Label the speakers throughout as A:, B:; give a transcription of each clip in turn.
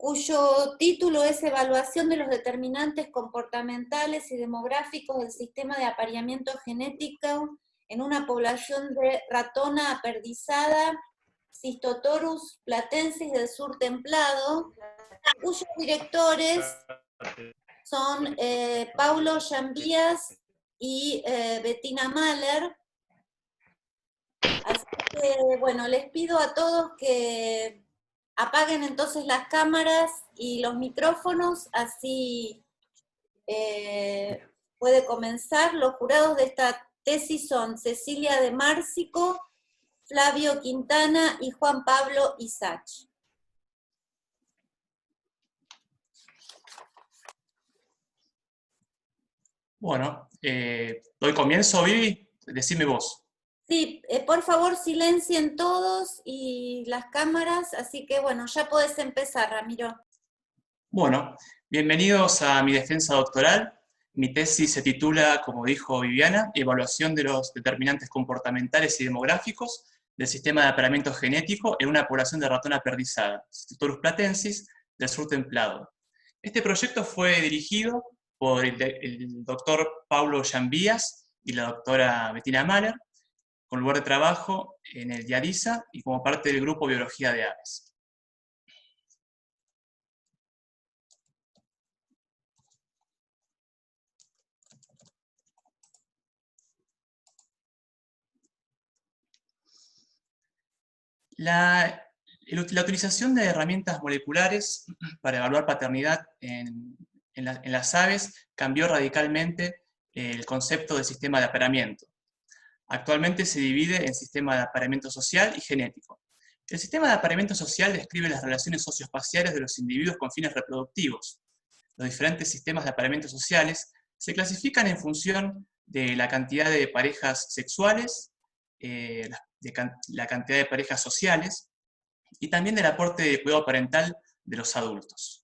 A: cuyo título es Evaluación de los determinantes comportamentales y demográficos del sistema de apareamiento genético en una población de ratona aperdizada, Cystotorus platensis del sur templado, cuyos directores son Paulo Llambías y Bettina Mahler. Así que, bueno, les pido a todos que apaguen entonces las cámaras y los micrófonos, así puede comenzar. Los jurados de esta tesis son Cecilia de Márcico, Flavio Quintana y Juan Pablo Isach.
B: Bueno, ¿doy comienzo, Vivi? Decime vos.
A: Sí, por favor silencien todos y las cámaras, así que bueno, ya podés empezar, Ramiro.
B: Bueno, bienvenidos a mi defensa doctoral. Mi tesis se titula, como dijo Viviana, Evaluación de los determinantes comportamentales y demográficos del sistema de apareamiento genético en una población de ratón aperdizada, Cystotorus platensis, del sur templado. Este proyecto fue dirigido por el doctor Paulo Llambías y la doctora Bettina Mahler, con lugar de trabajo en el IADISA y como parte del grupo Biología de Aves. La utilización de herramientas moleculares para evaluar paternidad en las aves cambió radicalmente el concepto del sistema de apareamiento. Actualmente se divide en sistema de apareamiento social y genético. El sistema de apareamiento social describe las relaciones socioespaciales de los individuos con fines reproductivos. Los diferentes sistemas de apareamiento sociales se clasifican en función de la cantidad de parejas sexuales, la cantidad de parejas sociales y también del aporte de cuidado parental de los adultos.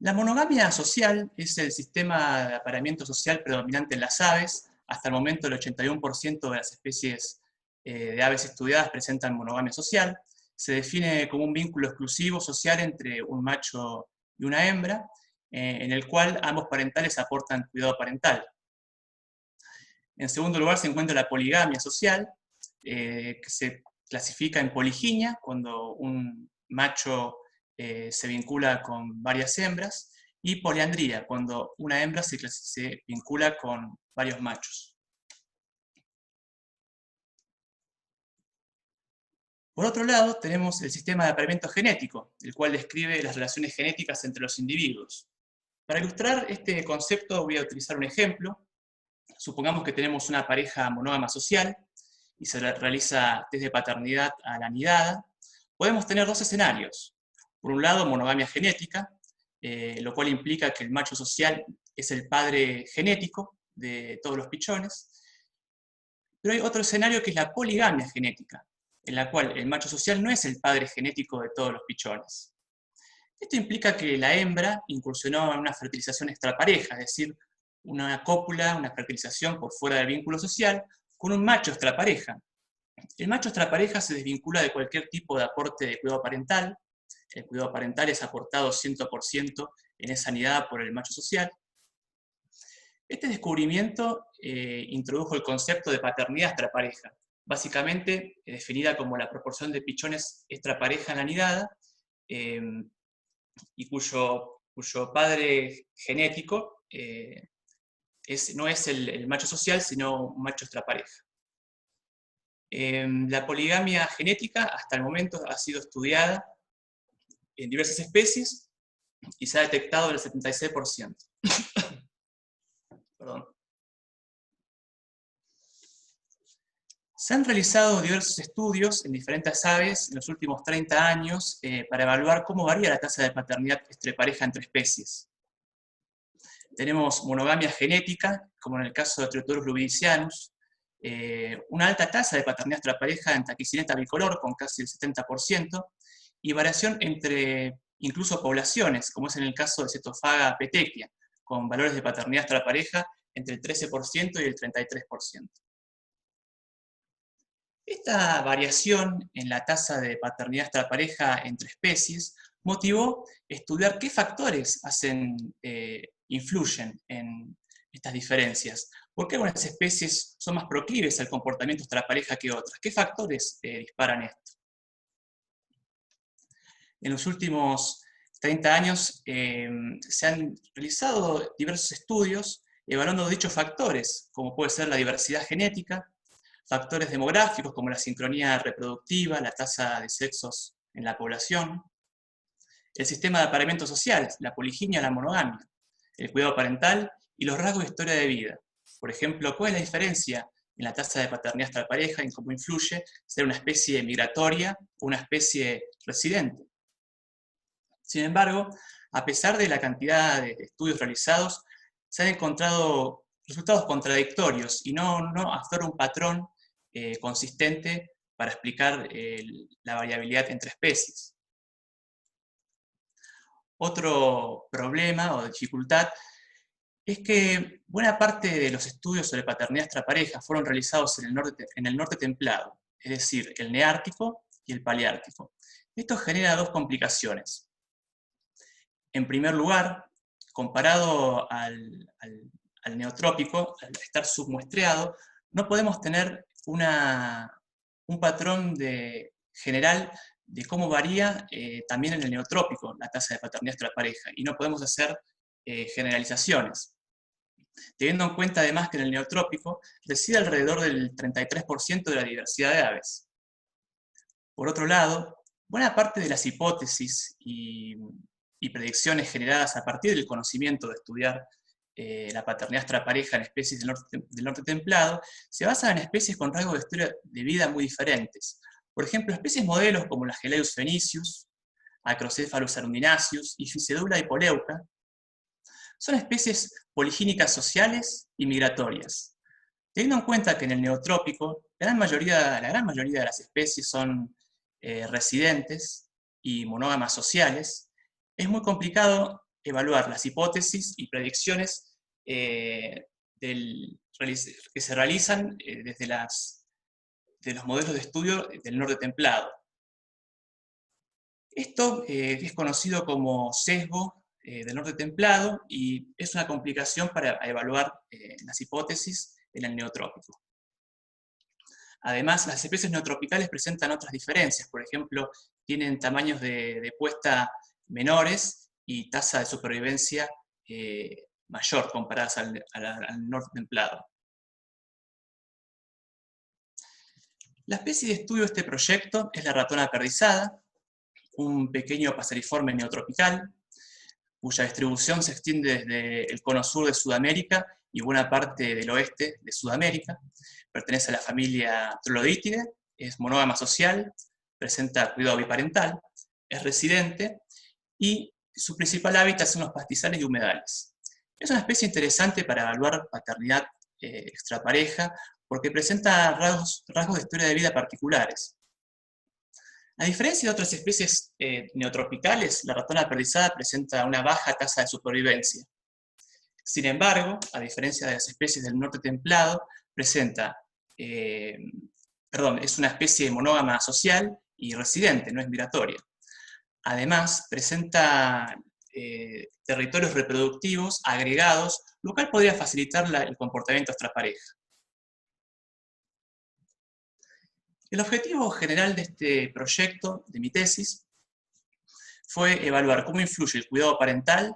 B: La monogamia social es el sistema de apareamiento social predominante en las aves. Hasta el momento el 81% de las especies de aves estudiadas presentan monogamia social. Se define como un vínculo exclusivo social entre un macho y una hembra, en el cual ambos parentales aportan cuidado parental. En segundo lugar se encuentra la poligamia social, que se clasifica en poliginia, cuando un macho se vincula con varias hembras, y poliandría, cuando una hembra se vincula con varios machos. Por otro lado, tenemos el sistema de apareamiento genético, el cual describe las relaciones genéticas entre los individuos. Para ilustrar este concepto voy a utilizar un ejemplo. Supongamos que tenemos una pareja monógama social y se realiza test de paternidad a la nidada. Podemos tener dos escenarios. Por un lado, monogamia genética, lo cual implica que el macho social es el padre genético de todos los pichones. Pero hay otro escenario que es la poligamia genética, en la cual el macho social no es el padre genético de todos los pichones. Esto implica que la hembra incursionó en una fertilización extrapareja, es decir, una cópula, una fertilización por fuera del vínculo social, con un macho extrapareja. El macho extrapareja se desvincula de cualquier tipo de aporte de cuidado parental. El cuidado parental es aportado 100% en esa nidada por el macho social. Este descubrimiento introdujo el concepto de paternidad extrapareja, básicamente definida como la proporción de pichones extrapareja en la nidada, y cuyo padre genético no es el macho social, sino un macho extrapareja. La poligamia genética hasta el momento ha sido estudiada en diversas especies y se ha detectado el 76%. Perdón. Se han realizado diversos estudios en diferentes aves en los últimos 30 años para evaluar cómo varía la tasa de paternidad pareja entre especies. Tenemos monogamia genética, como en el caso de Triotorus lubidicianus, una alta tasa de paternidad extrapareja en Tachycyneta bicolor, con casi el 70%, y variación entre incluso poblaciones, como es en el caso de Cetophaga petechia, con valores de paternidad extrapareja entre el 13% y el 33%. Esta variación en la tasa de paternidad extrapareja entre especies motivó estudiar qué factores influyen en estas diferencias. ¿Por qué algunas especies son más proclives al comportamiento extrapareja que otras? ¿Qué factores disparan esto? En los últimos 30 años se han realizado diversos estudios evaluando dichos factores, como puede ser la diversidad genética, factores demográficos como la sincronía reproductiva, la tasa de sexos en la población, el sistema de apareamiento social, la poliginia, la monogamia, el cuidado parental y los rasgos de historia de vida. Por ejemplo, ¿cuál es la diferencia en la tasa de paternidad extrapareja, en cómo influye ser una especie migratoria o una especie residente? Sin embargo, a pesar de la cantidad de estudios realizados, se han encontrado resultados contradictorios y no aflora un patrón consistente para explicar la variabilidad entre especies. Otro problema o dificultad es que buena parte de los estudios sobre paternidad extrapareja fueron realizados en el norte templado, es decir, el neártico y el paleártico. Esto genera dos complicaciones. En primer lugar, comparado al neotrópico, al estar submuestreado, no podemos tener un patrón general de cómo varía también en el neotrópico la tasa de paternidad extrapareja, y no podemos hacer generalizaciones. Teniendo en cuenta además que en el neotrópico reside alrededor del 33% de la diversidad de aves. Por otro lado, buena parte de las hipótesis y predicciones generadas a partir del conocimiento de estudiar la paternidad extrapareja en especies del norte templado se basan en especies con rasgos de historia de vida muy diferentes. Por ejemplo, especies modelos como la Geleus phoenicius, Acrocephalus arundinaceus y Physedula hipoleuca son especies poligínicas sociales y migratorias. Teniendo en cuenta que en el neotrópico la gran mayoría de las especies son residentes y monógamas sociales, es muy complicado evaluar las hipótesis y predicciones que se realizan desde los modelos de estudio del norte templado. Esto es conocido como sesgo del norte templado y es una complicación para evaluar las hipótesis en el neotrópico. Además, las especies neotropicales presentan otras diferencias. Por ejemplo, tienen tamaños de puesta menores y tasa de supervivencia mayor comparadas al norte templado. La especie de estudio de este proyecto es la ratona perdizada, un pequeño paseriforme neotropical, cuya distribución se extiende desde el cono sur de Sudamérica y buena parte del oeste de Sudamérica. Pertenece a la familia Trolodítidae, es monógama social, presenta cuidado biparental, es residente y su principal hábitat son los pastizales y humedales. Es una especie interesante para evaluar paternidad extrapareja porque presenta rasgos de historia de vida particulares. A diferencia de otras especies neotropicales, la ratona perdizada presenta una baja tasa de supervivencia. Sin embargo, a diferencia de las especies del norte templado, es una especie monógama social y residente, no es migratoria. Además, presenta territorios reproductivos agregados, lo cual podría facilitar el comportamiento extrapareja. El objetivo general de este proyecto, de mi tesis, fue evaluar cómo influye el cuidado parental,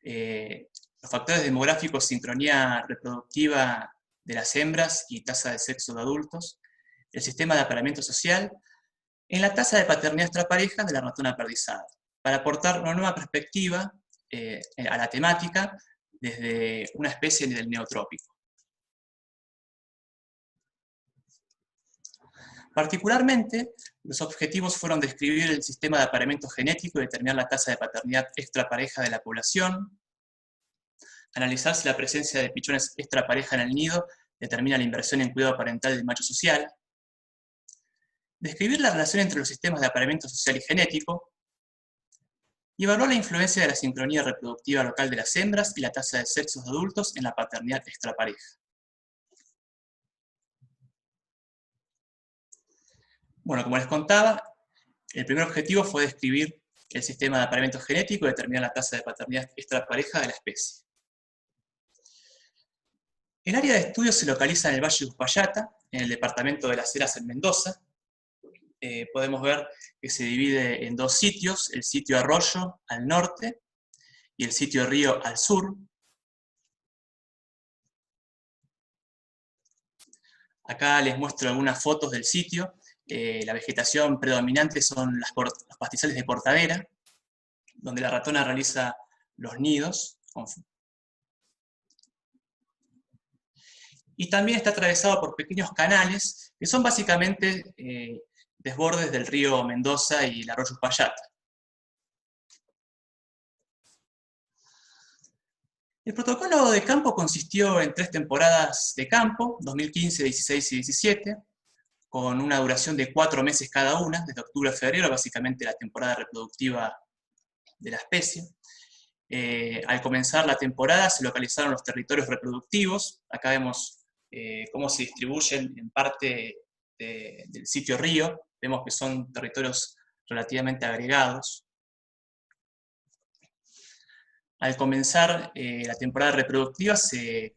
B: los factores demográficos, sincronía reproductiva de las hembras y tasa de sexo de adultos, el sistema de apareamiento social, en la tasa de paternidad extrapareja de la ratona perdizada, para aportar una nueva perspectiva a la temática desde una especie del neotrópico. Particularmente, los objetivos fueron describir el sistema de apareamiento genético y determinar la tasa de paternidad extrapareja de la población, analizar si la presencia de pichones extrapareja en el nido determina la inversión en cuidado parental del macho social, describir la relación entre los sistemas de apareamiento social y genético, y evaluar la influencia de la sincronía reproductiva local de las hembras y la tasa de sexos de adultos en la paternidad extrapareja. Bueno, como les contaba, el primer objetivo fue describir el sistema de apareamiento genético y determinar la tasa de paternidad extrapareja de la especie. El área de estudio se localiza en el Valle de Uspallata, en el departamento de Las Heras en Mendoza. Podemos ver que se divide en dos sitios, el sitio Arroyo al norte y el sitio Río al sur. Acá les muestro algunas fotos del sitio. La vegetación predominante son los pastizales de cortadera, donde la ratona realiza los nidos. Y también está atravesado por pequeños canales, que son básicamente desbordes del río Mendoza y el arroyo Uspallata. El protocolo de campo consistió en 3 temporadas de campo, 2015, 16 y 17, con una duración de 4 meses cada una, desde octubre a febrero, básicamente la temporada reproductiva de la especie. Al comenzar la temporada se localizaron los territorios reproductivos. Acá vemos cómo se distribuyen en parte del sitio río. Vemos que son territorios relativamente agregados. Al comenzar la temporada reproductiva se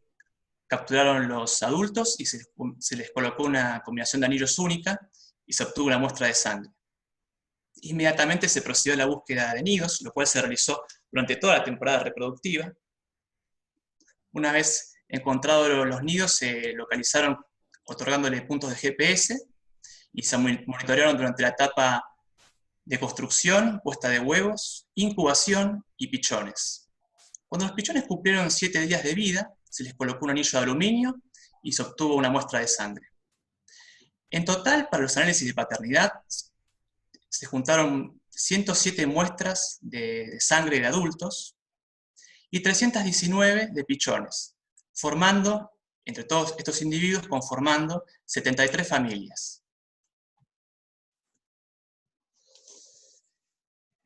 B: capturaron los adultos y se les colocó una combinación de anillos única y se obtuvo una muestra de sangre. Inmediatamente se procedió a la búsqueda de nidos, lo cual se realizó durante toda la temporada reproductiva. Una vez encontrados los nidos, se localizaron otorgándole puntos de GPS y se monitorearon durante la etapa de construcción, puesta de huevos, incubación y pichones. Cuando los pichones cumplieron 7 días de vida, se les colocó un anillo de aluminio y se obtuvo una muestra de sangre. En total, para los análisis de paternidad, se juntaron 107 muestras de sangre de adultos y 319 de pichones, formando, entre todos estos individuos, conformando 73 familias.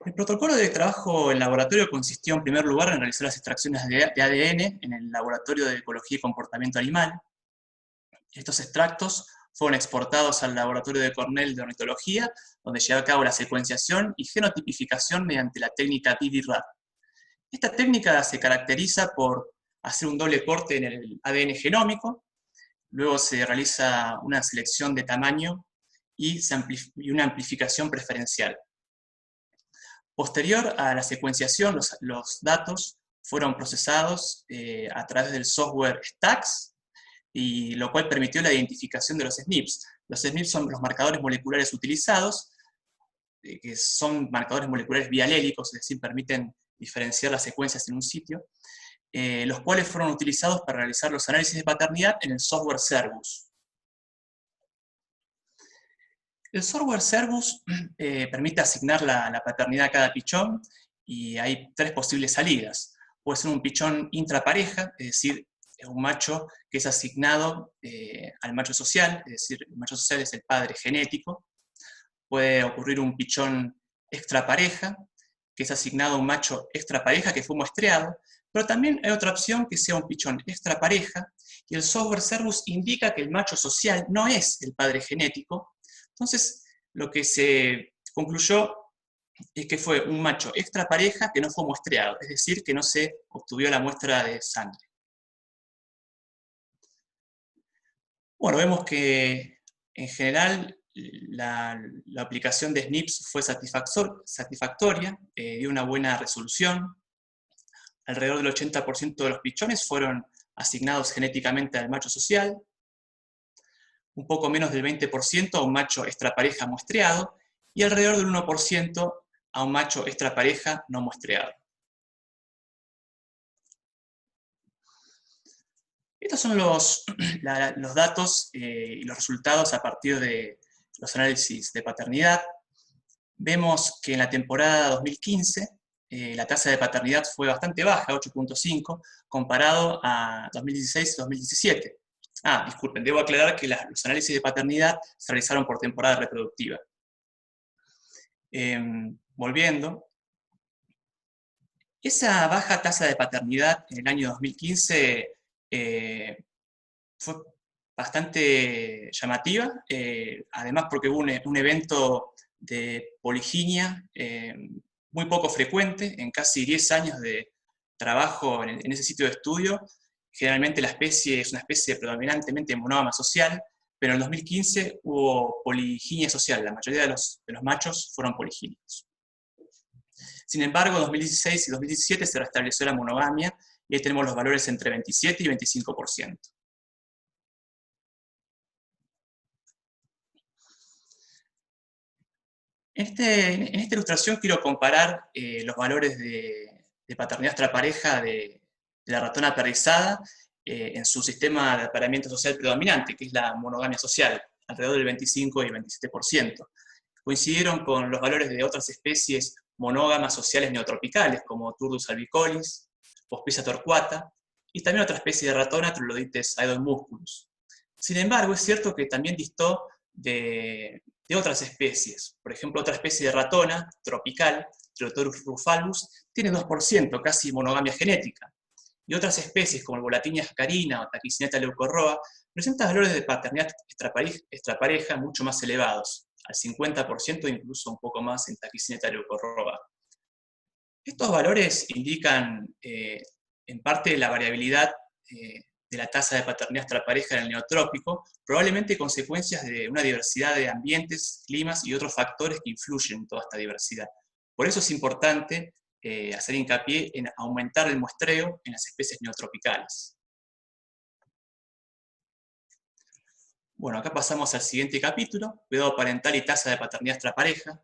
B: El protocolo de trabajo en laboratorio consistió en primer lugar en realizar las extracciones de ADN en el Laboratorio de Ecología y Comportamiento Animal. Estos extractos fueron exportados al Laboratorio de Cornell de Ornitología, donde lleva a cabo la secuenciación y genotipificación mediante la técnica BD-RAD. Esta técnica se caracteriza por hacer un doble corte en el ADN genómico, luego se realiza una selección de tamaño y una amplificación preferencial. Posterior a la secuenciación, los datos fueron procesados a través del software STAX, y lo cual permitió la identificación de los SNPs. Los SNPs son los marcadores moleculares utilizados, que son marcadores moleculares bialélicos, es decir, permiten diferenciar las secuencias en un sitio, los cuales fueron utilizados para realizar los análisis de paternidad en el software Cerbus. El software Cerbus permite asignar la paternidad a cada pichón y hay 3 posibles salidas. Puede ser un pichón intrapareja, es decir, es un macho que es asignado al macho social, es decir, el macho social es el padre genético. Puede ocurrir un pichón extrapareja, que es asignado a un macho extrapareja que fue muestreado, pero también hay otra opción que sea un pichón extrapareja, y el software Cerbus indica que el macho social no es el padre genético. Entonces, lo que se concluyó es que fue un macho extrapareja que no fue muestreado, es decir, que no se obtuvo la muestra de sangre. Bueno, vemos que en general la aplicación de SNPs fue satisfactoria, dio una buena resolución. Alrededor del 80% de los pichones fueron asignados genéticamente al macho social, un poco menos del 20% a un macho extrapareja muestreado, y alrededor del 1% a un macho extrapareja no muestreado. Estos son los datos y los resultados a partir de los análisis de paternidad. Vemos que en la temporada 2015 la tasa de paternidad fue bastante baja, 8.5, comparado a 2016 y 2017. Disculpen, debo aclarar que los análisis de paternidad se realizaron por temporada reproductiva. Volviendo, esa baja tasa de paternidad en el año 2015 fue bastante llamativa, además porque hubo un evento de poliginia muy poco frecuente en casi 10 años de trabajo en ese sitio de estudio. Generalmente la especie es una especie predominantemente monógama social, pero en el 2015 hubo poliginia social, la mayoría de los machos fueron poligínicos. Sin embargo, en 2016 y 2017 se restableció la monogamia y ahí tenemos los valores entre 27 y 25%. En esta ilustración quiero comparar los valores de paternidad extrapareja de la ratona aterrizada en su sistema de apareamiento social predominante, que es la monogamia social, alrededor del 25 y 27%. Coincidieron con los valores de otras especies monógamas sociales neotropicales, como Turdus albicollis, Pospisa torquata, y también otra especie de ratona, Trulodites aedomusculus. Sin embargo, es cierto que también distó de otras especies. Por ejemplo, otra especie de ratona tropical, Trilotorus rufalus, tiene 2%, casi monogamia genética. Y otras especies, como el Volatinia jacarina o Tachyciniata leucorrhoa, presentan valores de paternidad extrapareja mucho más elevados, al 50% e incluso un poco más en Tachyciniata leucorrhoa. Estos valores indican en parte la variabilidad de la tasa de paternidad extrapareja en el neotrópico, probablemente consecuencias de una diversidad de ambientes, climas y otros factores que influyen en toda esta diversidad. Por eso es importante hacer hincapié en aumentar el muestreo en las especies neotropicales. Bueno, acá pasamos al siguiente capítulo, cuidado parental y tasa de paternidad extrapareja.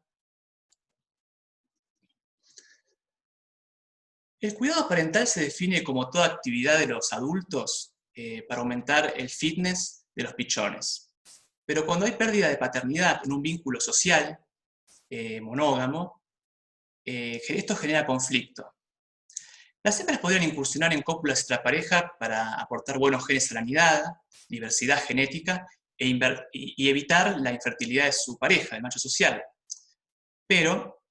B: El cuidado parental se define como toda actividad de los adultos para aumentar el fitness de los pichones. Pero cuando hay pérdida de paternidad en un vínculo social monógamo, esto genera conflicto. Las hembras podrían incursionar en cópulas extrapareja para aportar buenos genes a la nidada, diversidad genética, y evitar la infertilidad de su pareja, el macho social. Pero,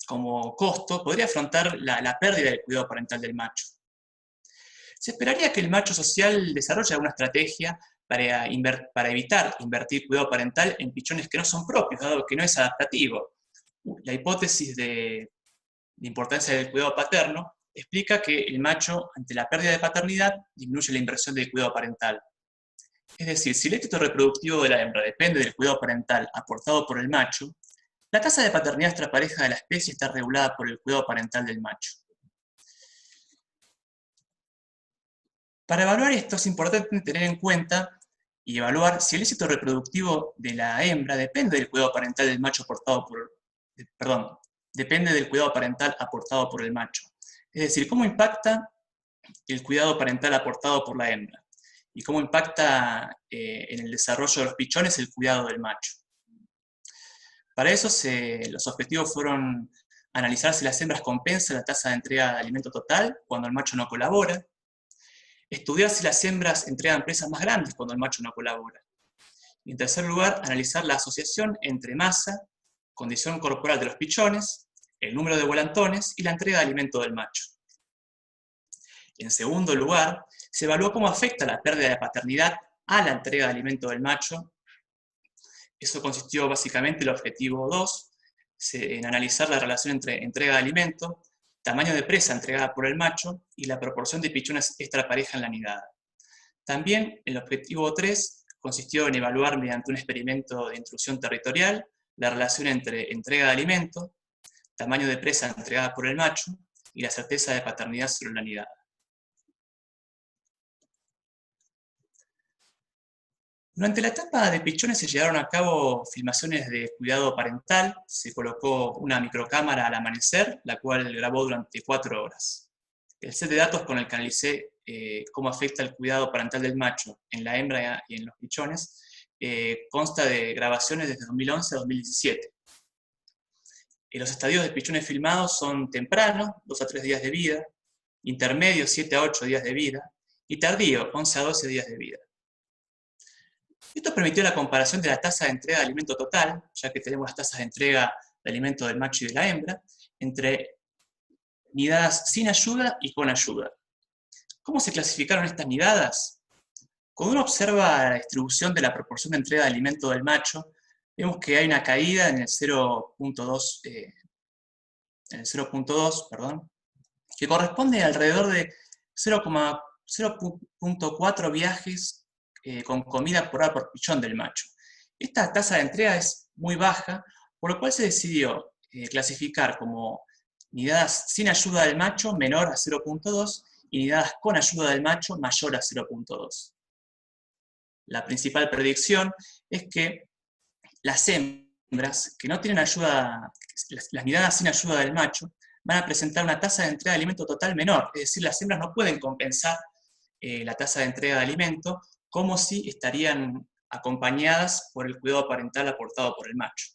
B: como costo, podría afrontar la pérdida del cuidado parental del macho. Se esperaría que el macho social desarrolle alguna estrategia para evitar invertir cuidado parental en pichones que no son propios, dado que no es adaptativo. La hipótesis de importancia del cuidado paterno explica que el macho, ante la pérdida de paternidad, disminuye la inversión del cuidado parental. Es decir, si el éxito reproductivo de la hembra depende del cuidado parental aportado por el macho, la tasa de paternidad extrapareja de la especie está regulada por el cuidado parental del macho. Para evaluar esto es importante tener en cuenta y evaluar si el éxito reproductivo de la hembra depende del cuidado parental del macho depende del cuidado parental aportado por el macho. Es decir, cómo impacta el cuidado parental aportado por la hembra y cómo impacta en el desarrollo de los pichones el cuidado del macho. Para eso los objetivos fueron analizar si las hembras compensan la tasa de entrega de alimento total cuando el macho no colabora, estudiar si las hembras entregan presas más grandes cuando el macho no colabora. Y en tercer lugar, analizar la asociación entre masa, condición corporal de los pichones, el número de volantones y la entrega de alimento del macho. En segundo lugar, se evaluó cómo afecta la pérdida de paternidad a la entrega de alimento del macho. Eso consistió básicamente en el objetivo 2, en analizar la relación entre entrega de alimento, tamaño de presa entregada por el macho y la proporción de pichones extrapareja en la nidada. También el objetivo 3 consistió en evaluar mediante un experimento de intrusión territorial la relación entre entrega de alimento, tamaño de presa entregada por el macho y la certeza de paternidad sobre la nidada. Durante la etapa de pichones se llevaron a cabo filmaciones de cuidado parental, se colocó una microcámara al amanecer, la cual grabó durante 4 horas. El set de datos con el que analicé cómo afecta el cuidado parental del macho en la hembra y en los pichones consta de grabaciones desde 2011 a 2017. Los estadios de pichones filmados son tempranos, 2 a 3 días de vida, intermedios, 7 a 8 días de vida, y tardío, 11 a 12 días de vida. Esto permitió la comparación de la tasa de entrega de alimento total, ya que tenemos las tasas de entrega de alimento del macho y de la hembra, entre nidadas sin ayuda y con ayuda. ¿Cómo se clasificaron estas nidadas? Cuando uno observa la distribución de la proporción de entrega de alimento del macho, vemos que hay una caída en el 0.2, perdón, que corresponde a alrededor de 0,4 viajes con comida por hora por pichón del macho. Esta tasa de entrega es muy baja, por lo cual se decidió clasificar como nidadas sin ayuda del macho menor a 0.2 y nidadas con ayuda del macho mayor a 0.2. La principal predicción es que las hembras que no tienen ayuda, las nidadas sin ayuda del macho, van a presentar una tasa de entrega de alimento total menor, es decir, las hembras no pueden compensar la tasa de entrega de alimento como si estarían acompañadas por el cuidado parental aportado por el macho.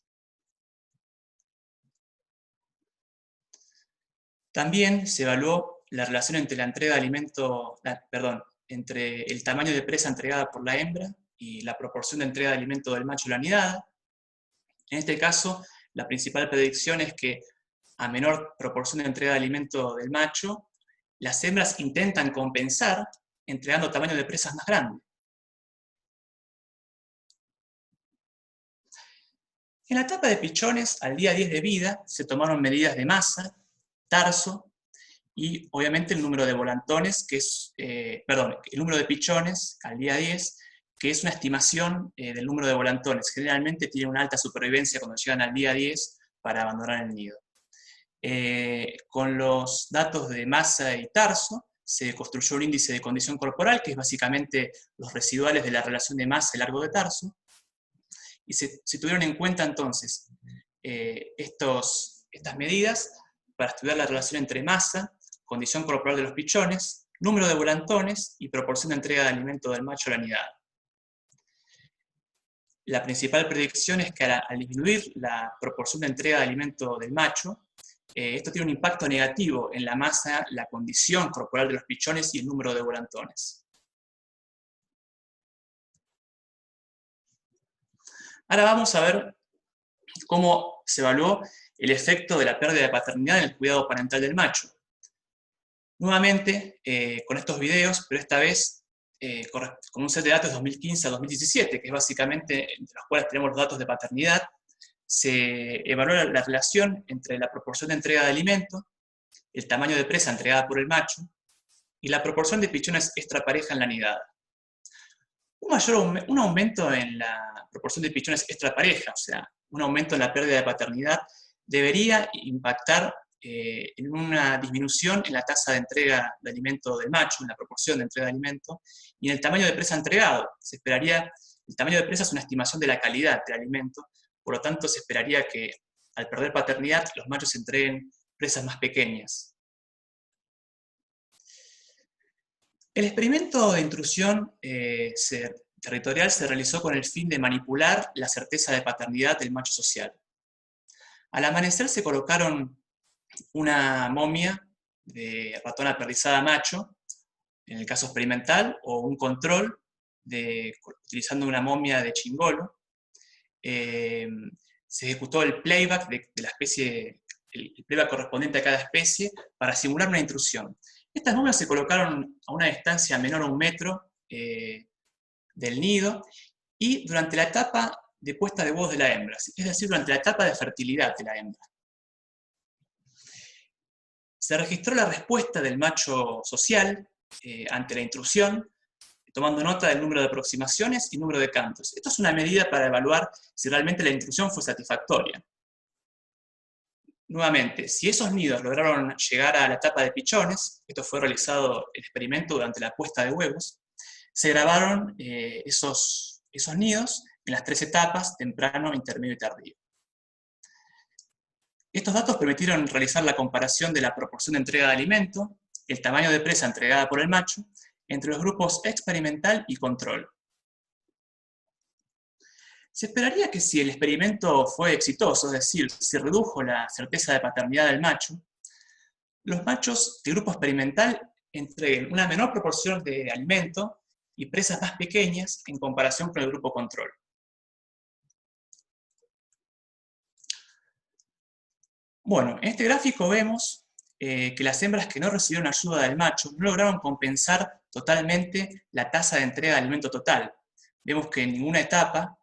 B: También se evaluó la relación entre la entrega de alimento, entre el tamaño de presa entregada por la hembra y la proporción de entrega de alimento del macho a la nidada. En este caso, la principal predicción es que a menor proporción de entrega de alimento del macho, las hembras intentan compensar entregando tamaño de presas más grande. En la etapa de pichones, al día 10 de vida, se tomaron medidas de masa, tarso y obviamente el número de volantones, que es, el número de pichones al día 10, que es una estimación del número de volantones. Generalmente tienen una alta supervivencia cuando llegan al día 10 para abandonar el nido. Con los datos de masa y tarso, se construyó un índice de condición corporal, que es básicamente los residuales de la relación de masa y largo de tarso, y se tuvieron en cuenta entonces estas medidas para estudiar la relación entre masa, condición corporal de los pichones, número de volantones y proporción de entrega de alimento del macho a la nidada. La principal predicción es que al disminuir la proporción de entrega de alimento del macho, esto tiene un impacto negativo en la masa, la condición corporal de los pichones y el número de volantones. Ahora vamos a ver cómo se evaluó el efecto de la pérdida de paternidad en el cuidado parental del macho. Nuevamente, con estos videos, pero esta vez con un set de datos de 2015 a 2017, que es básicamente entre los cuales tenemos los datos de paternidad, se evaluó la relación entre la proporción de entrega de alimento, el tamaño de presa entregada por el macho, y la proporción de pichones extrapareja en la nidada. Un aumento en la proporción de pichones extrapareja, o sea, un aumento en la pérdida de paternidad, debería impactar en una disminución en la tasa de entrega de alimento del macho, en la proporción de entrega de alimento, y en el tamaño de presa entregado. Se esperaría, el tamaño de presa es una estimación de la calidad del alimento, por lo tanto se esperaría que al perder paternidad los machos entreguen presas más pequeñas. El experimento de intrusión territorial se realizó con el fin de manipular la certeza de paternidad del macho social. Al amanecer se colocaron una momia de ratón aperdizada macho, en el caso experimental, o un control utilizando una momia de chingolo. Se ejecutó el playback de la especie, el playback correspondiente a cada especie para simular una intrusión. Estas momias se colocaron a una distancia menor a 1 metro del nido y durante la etapa de puesta de huevos de la hembra, es decir, durante la etapa de fertilidad de la hembra. Se registró la respuesta del macho social ante la intrusión, tomando nota del número de aproximaciones y número de cantos. Esto es una medida para evaluar si realmente la intrusión fue satisfactoria. Nuevamente, si esos nidos lograron llegar a la etapa de pichones, esto fue realizado el experimento durante la puesta de huevos, se grabaron esos nidos en las 3 etapas, temprano, intermedio y tardío. Estos datos permitieron realizar la comparación de la proporción de entrega de alimento, el tamaño de presa entregada por el macho, entre los grupos experimental y control. Se esperaría que si el experimento fue exitoso, es decir, si redujo la certeza de paternidad del macho, los machos del grupo experimental entreguen una menor proporción de alimento y presas más pequeñas en comparación con el grupo control. Bueno, en este gráfico vemos que las hembras que no recibieron ayuda del macho no lograron compensar totalmente la tasa de entrega de alimento total. Vemos que en ninguna etapa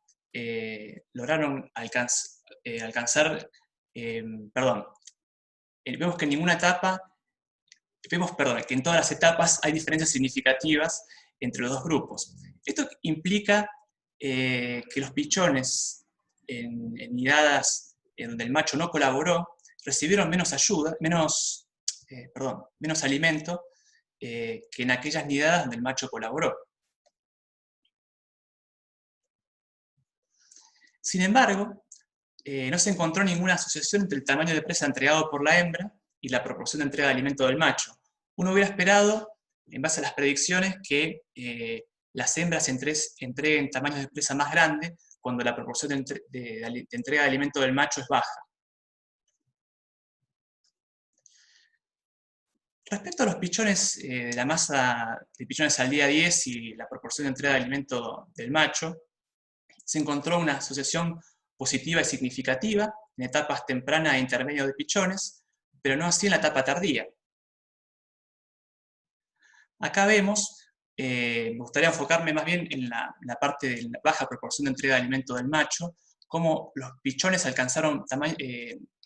B: lograron alcanzar, vemos que en ninguna etapa, que en todas las etapas hay diferencias significativas entre los dos grupos. Esto implica que los pichones en nidadas en donde el macho no colaboró, recibieron menos ayuda, menos alimento que en aquellas nidadas donde el macho colaboró. Sin embargo, no se encontró ninguna asociación entre el tamaño de presa entregado por la hembra y la proporción de entrega de alimento del macho. Uno hubiera esperado, en base a las predicciones, que las hembras entreguen tamaños de presa más grandes cuando la proporción de entrega de alimento del macho es baja. Respecto a los pichones, de la masa de pichones al día 10 y la proporción de entrega de alimento del macho, se encontró una asociación positiva y significativa en etapas tempranas e intermedias de pichones, pero no así en la etapa tardía. Acá vemos, me gustaría enfocarme más bien en la parte de la baja proporción de entrega de alimento del macho, cómo los pichones alcanzaron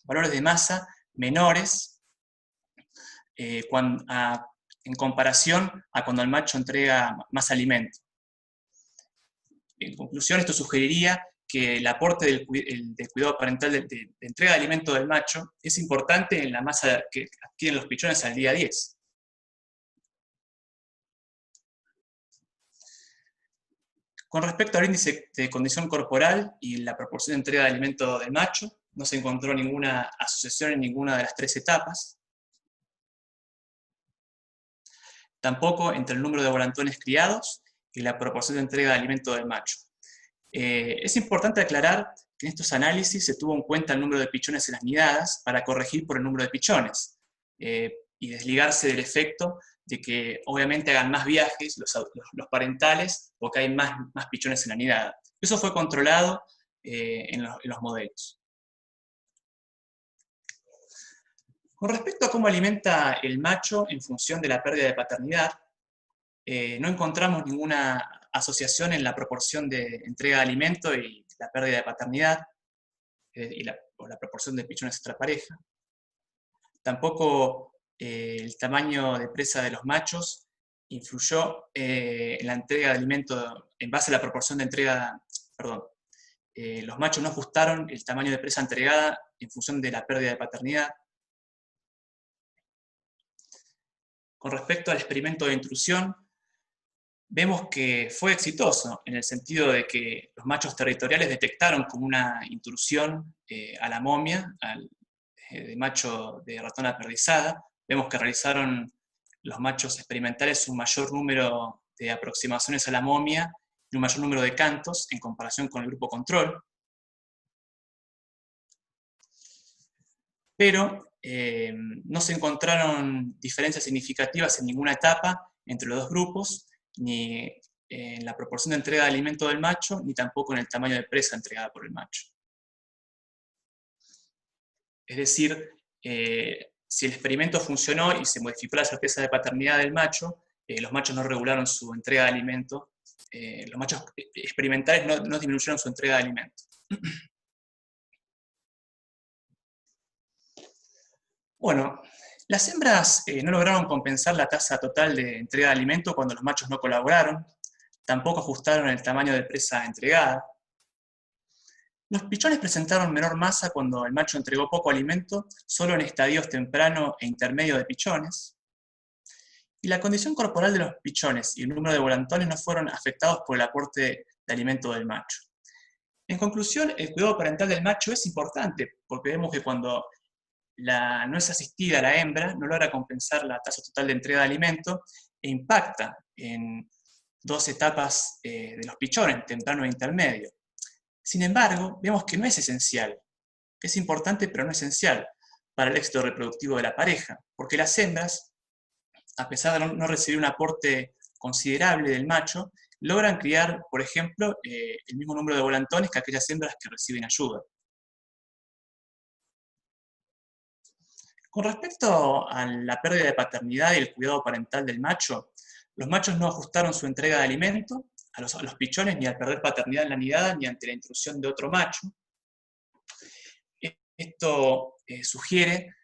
B: valores de masa menores en comparación a cuando el macho entrega más alimento. En conclusión, esto sugeriría que el aporte del cuidado parental de entrega de alimento del macho es importante en la masa que adquieren los pichones al día 10. Con respecto al índice de condición corporal y la proporción de entrega de alimento del macho, no se encontró ninguna asociación en ninguna de las 3 etapas. Tampoco entre el número de volantones criados y la proporción de entrega de alimento del macho. Es importante aclarar que en estos análisis se tuvo en cuenta el número de pichones en las nidadas para corregir por el número de pichones y desligarse del efecto de que obviamente hagan más viajes los parentales porque hay más pichones en la nidada. Eso fue controlado en los modelos. Con respecto a cómo alimenta el macho en función de la pérdida de paternidad, no encontramos ninguna asociación en la proporción de entrega de alimento y la pérdida de paternidad, o la proporción de pichones extrapareja. Tampoco el tamaño de presa de los machos influyó en la entrega de alimento en base a la proporción de entrega, los machos no ajustaron el tamaño de presa entregada en función de la pérdida de paternidad. Con respecto al experimento de intrusión, vemos que fue exitoso en el sentido de que los machos territoriales detectaron como una intrusión a la momia, de macho de ratón aperdizada. Vemos que realizaron los machos experimentales un mayor número de aproximaciones a la momia y un mayor número de cantos en comparación con el grupo control. Pero no se encontraron diferencias significativas en ninguna etapa entre los dos grupos, ni en la proporción de entrega de alimento del macho, ni tampoco en el tamaño de presa entregada por el macho. Es decir, si el experimento funcionó y se modificó la certeza de paternidad del macho, los machos no regularon su entrega de alimento, los machos experimentales no disminuyeron su entrega de alimento. Bueno, las hembras no lograron compensar la tasa total de entrega de alimento cuando los machos no colaboraron, tampoco ajustaron el tamaño de presa entregada. Los pichones presentaron menor masa cuando el macho entregó poco alimento, solo en estadios temprano e intermedio de pichones. Y la condición corporal de los pichones y el número de volantones no fueron afectados por el aporte de alimento del macho. En conclusión, el cuidado parental del macho es importante, porque vemos que cuando no es asistida la hembra, no logra compensar la tasa total de entrega de alimento e impacta en 2 etapas de los pichones, temprano e intermedio. Sin embargo, vemos que no es esencial. Es importante, pero no esencial para el éxito reproductivo de la pareja, porque las hembras, a pesar de no recibir un aporte considerable del macho, logran criar, por ejemplo, el mismo número de volantones que aquellas hembras que reciben ayuda. Con respecto a la pérdida de paternidad y el cuidado parental del macho, Los machos no ajustaron su entrega de alimento a los pichones ni al perder paternidad en la nidada ni ante la intrusión de otro macho. Esto sugiere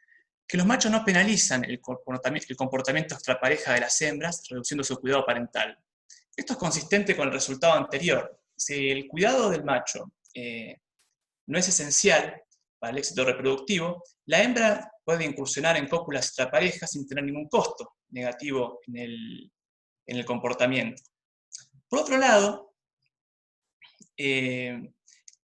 B: que los machos no penalizan el comportamiento extrapareja de las hembras, reduciendo su cuidado parental. Esto es consistente con el resultado anterior. Si el cuidado del macho no es esencial para el éxito reproductivo, la hembra puede incursionar en cópulas extraparejas sin tener ningún costo negativo en el comportamiento. Por otro lado,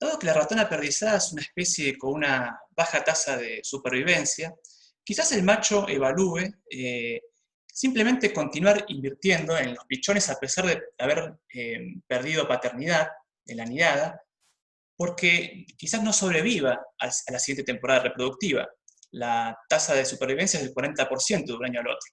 B: dado que la ratona perdizada es una especie con una baja tasa de supervivencia, quizás el macho evalúe simplemente continuar invirtiendo en los pichones a pesar de haber perdido paternidad en la nidada, porque quizás no sobreviva a la siguiente temporada reproductiva. La tasa de supervivencia es del 40% de un año al otro.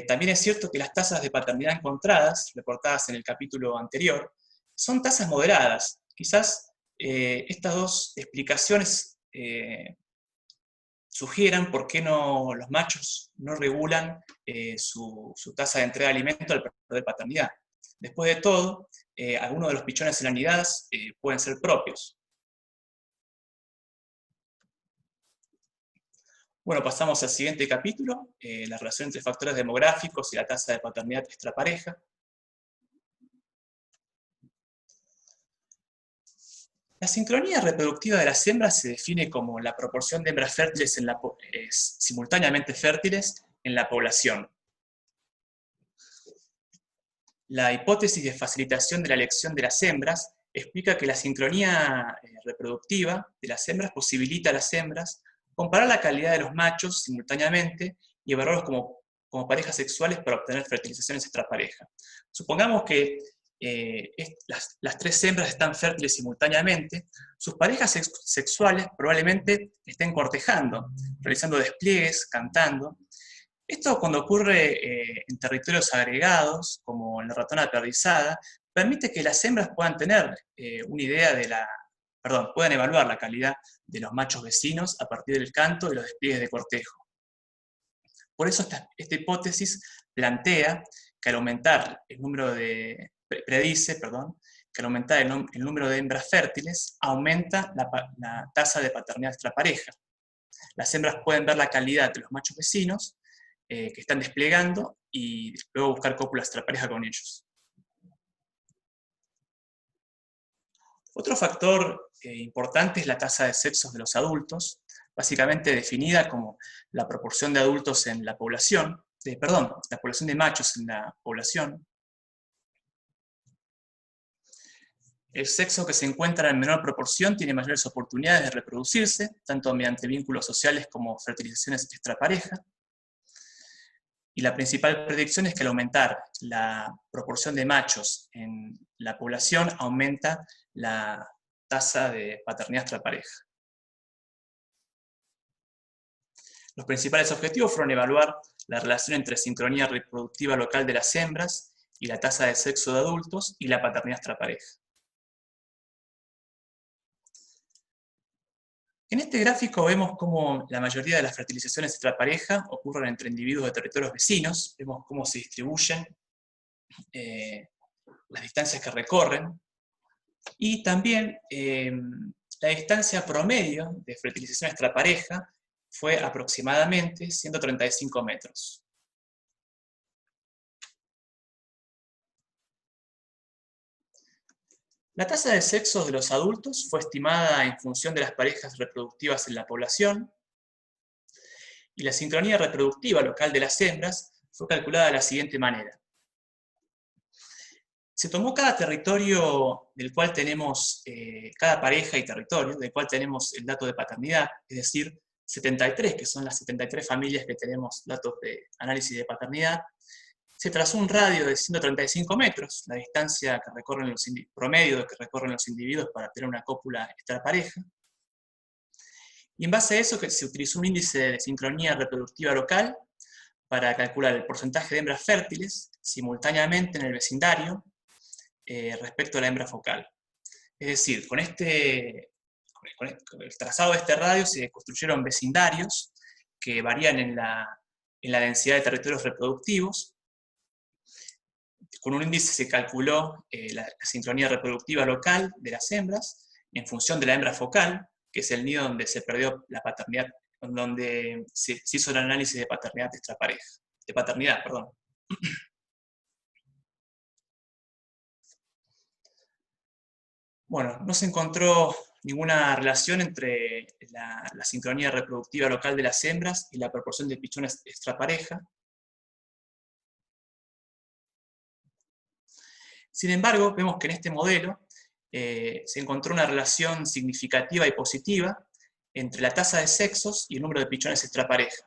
B: También es cierto que las tasas de paternidad encontradas, reportadas en el capítulo anterior, son tasas moderadas. Quizás estas dos explicaciones sugieran por qué los machos no regulan su tasa de entrega de alimento al perder paternidad. Después de todo, algunos de los pichones en la nidada pueden ser propios. Bueno, pasamos al siguiente capítulo, la relación entre factores demográficos y la tasa de paternidad extrapareja. La sincronía reproductiva de las hembras se define como la proporción de hembras fértiles simultáneamente fértiles en la población. La hipótesis de facilitación de la elección de las hembras explica que la sincronía reproductiva de las hembras posibilita a las hembras comparar la calidad de los machos simultáneamente y evaluarlos como parejas sexuales para obtener fertilizaciones extrapareja. Supongamos que las tres hembras están fértiles simultáneamente, sus parejas sexuales probablemente estén cortejando, realizando despliegues, cantando. Esto, cuando ocurre en territorios agregados, como en la ratona perdizada, permite que las hembras puedan tener una idea puedan evaluar la calidad de los machos vecinos a partir del canto y los despliegues de cortejo. Por eso esta hipótesis plantea que al aumentar el número de que al aumentar el número de hembras fértiles, aumenta la tasa de paternidad extrapareja. Las hembras pueden ver la calidad de los machos vecinos que están desplegando y luego buscar cópulas extrapareja con ellos. Otro factor importante es la tasa de sexos de los adultos, básicamente definida como la proporción de adultos en la población, la población de machos en la población. El sexo que se encuentra en menor proporción tiene mayores oportunidades de reproducirse, tanto mediante vínculos sociales como fertilizaciones extrapareja. Y la principal predicción es que al aumentar la proporción de machos en la población, aumenta la tasa de paternidad extrapareja. Los principales objetivos fueron evaluar la relación entre sincronía reproductiva local de las hembras y la tasa de sexo de adultos y la paternidad extrapareja. En este gráfico vemos cómo la mayoría de las fertilizaciones extrapareja ocurren entre individuos de territorios vecinos. Vemos cómo se distribuyen las distancias que recorren. Y también la distancia promedio de fertilización extrapareja fue aproximadamente 135 metros. La tasa de sexos de los adultos fue estimada en función de las parejas reproductivas en la población, y la sincronía reproductiva local de las hembras fue calculada de la siguiente manera. Se tomó cada territorio del cual tenemos, cada pareja y territorio del cual tenemos el dato de paternidad, es decir, 73, que son las 73 familias que tenemos datos de análisis de paternidad. Se trazó un radio de 135 metros, la distancia que recorren promedio que recorren los individuos para tener una cópula extrapareja. Y en base a eso se utilizó un índice de sincronía reproductiva local para calcular el porcentaje de hembras fértiles simultáneamente en el vecindario respecto a la hembra focal. Es decir, con el trazado de este radio se construyeron vecindarios que varían en la densidad de territorios reproductivos, con un índice se calculó la sincronía reproductiva local de las hembras en función de la hembra focal, que es el nido donde se perdió la paternidad, donde se hizo el análisis de paternidad extrapareja, de paternidad, perdón. Bueno, no se encontró ninguna relación entre la sincronía reproductiva local de las hembras y la proporción de pichones extrapareja. Sin embargo, vemos que en este modelo se encontró una relación significativa y positiva entre la tasa de sexos y el número de pichones extrapareja.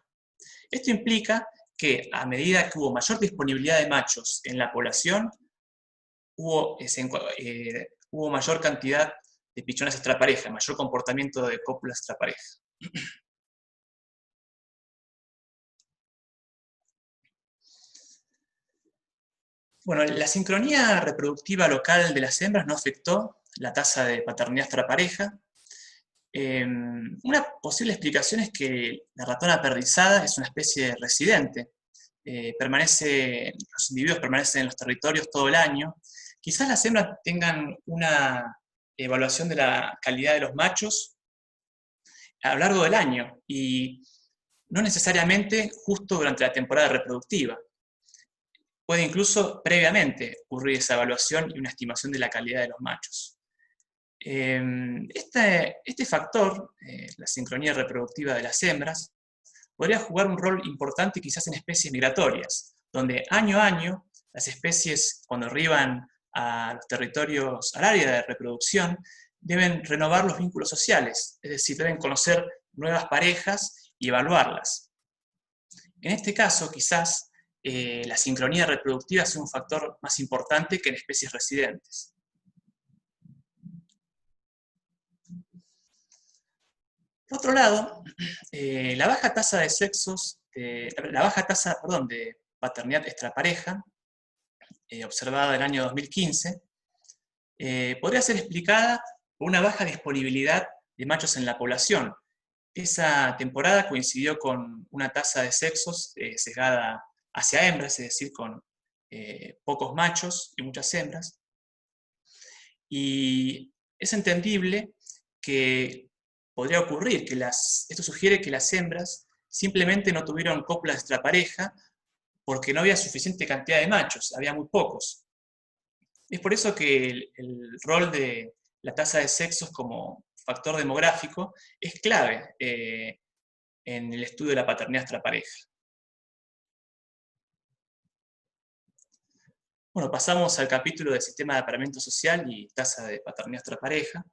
B: Esto implica que a medida que hubo mayor disponibilidad de machos en la población, hubo mayor cantidad de pichones extrapareja, mayor comportamiento de cópulas extrapareja. Bueno, la sincronía reproductiva local de las hembras no afectó la tasa de paternidad extrapareja. Una posible explicación es que la ratona perdizada es una especie residente. Los individuos permanecen en los territorios todo el año. Quizás las hembras tengan una evaluación de la calidad de los machos a lo largo del año y no necesariamente justo durante la temporada reproductiva. Puede incluso previamente ocurrir esa evaluación y una estimación de la calidad de los machos. Este factor, la sincronía reproductiva de las hembras, podría jugar un rol importante quizás en especies migratorias, donde año a año las especies, cuando arriban a los territorios, al área de reproducción, deben renovar los vínculos sociales, es decir, deben conocer nuevas parejas y evaluarlas. En este caso, quizás, la sincronía reproductiva sea un factor más importante que en especies residentes. Por otro lado, la baja tasa de paternidad extrapareja, observada en el año 2015, podría ser explicada por una baja disponibilidad de machos en la población. Esa temporada coincidió con una tasa de sexos sesgada hacia hembras, es decir, con pocos machos y muchas hembras. Y es entendible que podría ocurrir que esto sugiere que las hembras simplemente no tuvieron cópulas extrapareja porque no había suficiente cantidad de machos, había muy pocos. Es por eso que el rol de la tasa de sexos como factor demográfico es clave en el estudio de la paternidad extrapareja. Bueno, pasamos al capítulo del sistema de apareamiento social y tasa de paternidad extrapareja.